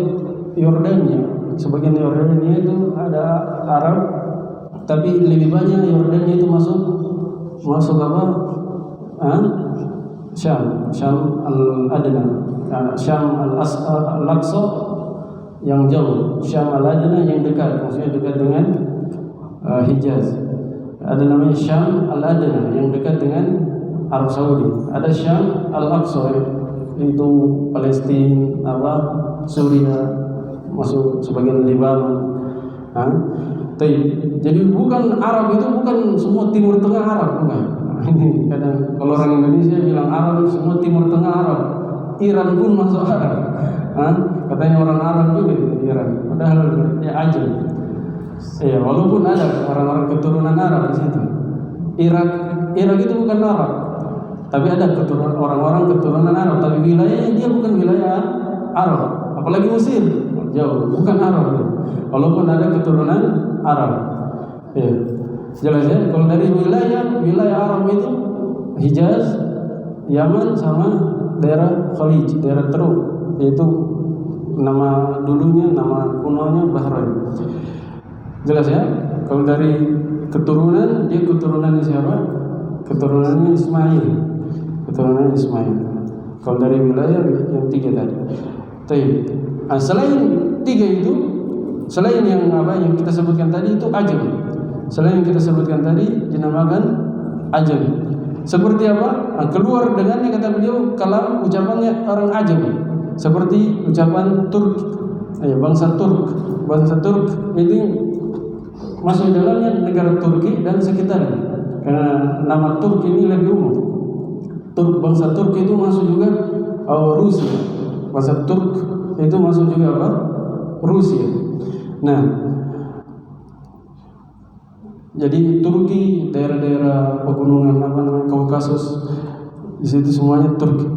Yordania. Sebagian Yordania itu ada Arab, tapi lebih banyak Yordania itu masuk apa? Syam al-Adna, Syam al-Aqsa yang jauh, Syam al-Adna yang dekat, maksudnya dekat dengan Hijaz. Ada namanya Syam al-Adna yang dekat dengan Arab Saudi. Ada Syam al-Aqsa itu Palestina, Suria, masuk sebagian Lebanon. Jadi bukan Arab itu bukan semua Timur Tengah Arab, bukan. Ini kadang kalau orang Indonesia bilang Arab semua Timur Tengah Arab, Iran pun masuk Arab. Katanya orang Arab juga Iran, padahal ya Ajam. Ya, walaupun ada orang-orang keturunan Arab di situ. Irak itu bukan Arab, tapi ada keturunan orang-orang keturunan Arab, tapi wilayahnya dia bukan wilayah Arab. Apalagi Mesir, jauh, bukan Arab. Walaupun ada keturunan Arab. Ya. Jelas ya, kalau dari wilayah Arab itu Hijaz, Yaman sama daerah Khalij, daerah Teruk, yaitu nama dulunya, nama kunonya Bahrain. Jelas ya, kalau dari keturunan, dia keturunannya siapa? Keturunannya Ismail. Kalau dari wilayah yang 3 tadi. Selain 3 itu, selain yang kita sebutkan tadi itu Ajam. Selain yang kita sebutkan tadi dinamakan Ajam. Seperti apa? Keluar dengannya kata beliau kalam ucapannya orang Ajam. Seperti ucapan Turk, bangsa Turk itu masuk dalamnya negara Turki dan sekitarnya. Karena nama Turk ini lebih umum. Bangsa Turk itu masuk juga Rusia. Bangsa Turk itu masuk juga apa? Rusia. Nah, jadi Turki, daerah-daerah pegunungan Kaukasus, di situ semuanya Turki.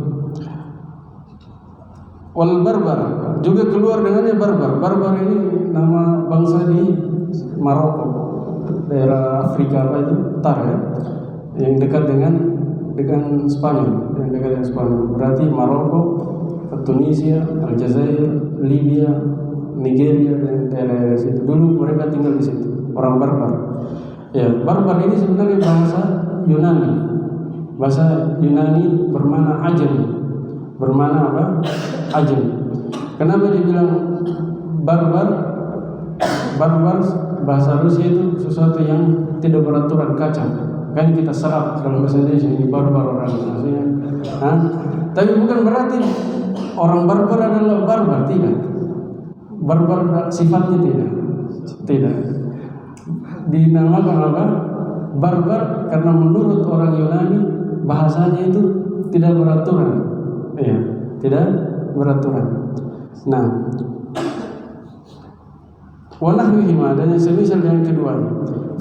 Wal Barbar juga keluar dengannya Barbar. Barbar ini nama bangsa di Maroko, daerah Afrika Utara ya, yang dekat dengan Spanyol, Berarti Maroko, Tunisia, Aljazair, Libya, Nigeria dan daerah situ. Dulu mereka tinggal di situ, orang Barbar. Ya, Barbar ini sebenarnya bahasa Yunani. Bahasa Yunani bermakna Ajam. Bermakna apa? Ajam. Kenapa dibilang Barbar? Barbar bahasa Rusia itu sesuatu yang tidak beraturan, kacau. Kan kita serap kalau bahasa Indonesia ini barbar orang maksudnya. Tapi bukan berarti orang barbar adalah barbar, tidak. Barbar sifatnya tidak. Dinamakan apa? Barbar karena menurut orang Yunani bahasanya itu tidak beraturan. Ya, tidak beraturan. Nah, wa nahwihima, dan yang semisal yang kedua.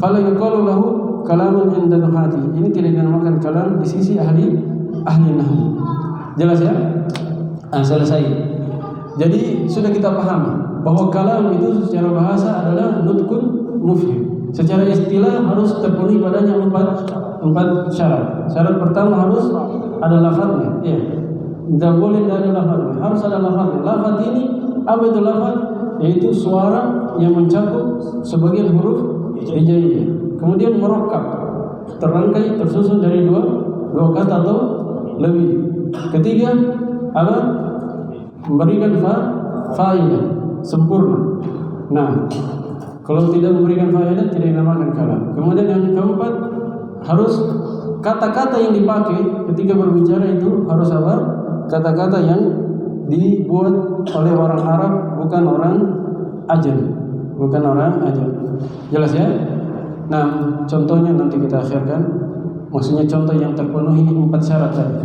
Fala yuqalu lahu kalamun inda nuhati. Ini tidak dinamakan kalam di sisi ahli nahwu. Jelas ya? Selesai. Jadi sudah kita pahami bahwa kalam itu secara bahasa adalah nutkun mufhim. Secara istilah harus terpenuhi padanya empat syarat. Syarat pertama harus ada lafadznya. Ya. Tidak boleh tidak ada lafadznya. Harus ada lafadznya. Lafadz ini apa itu lafadz? Yaitu suara yang mencakup sebagian huruf hijaiyah. Kemudian murakkab, terangkai, tersusun dari dua kata atau lebih. Ketiga, apa? Memberikan faedah sempurna. Nah, kalau tidak memberikan faedah tidak dinamakan kalam. Kemudian yang keempat, harus kata-kata yang dipakai ketika berbicara itu harus apa? Kata-kata yang dibuat oleh orang Arab, bukan orang Ajam. Jelas ya? Nah, contohnya nanti kita akhirkan. Maksudnya contoh yang terpenuhi 4 syarat tadi.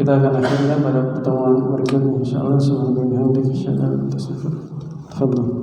Kita akan akhirkan pada pertemuan berikutnya insyaallah. Subhanallah wa bihamdihi asyhadu an la ilaha illa anta astaghfiruka wa atubu ilaik.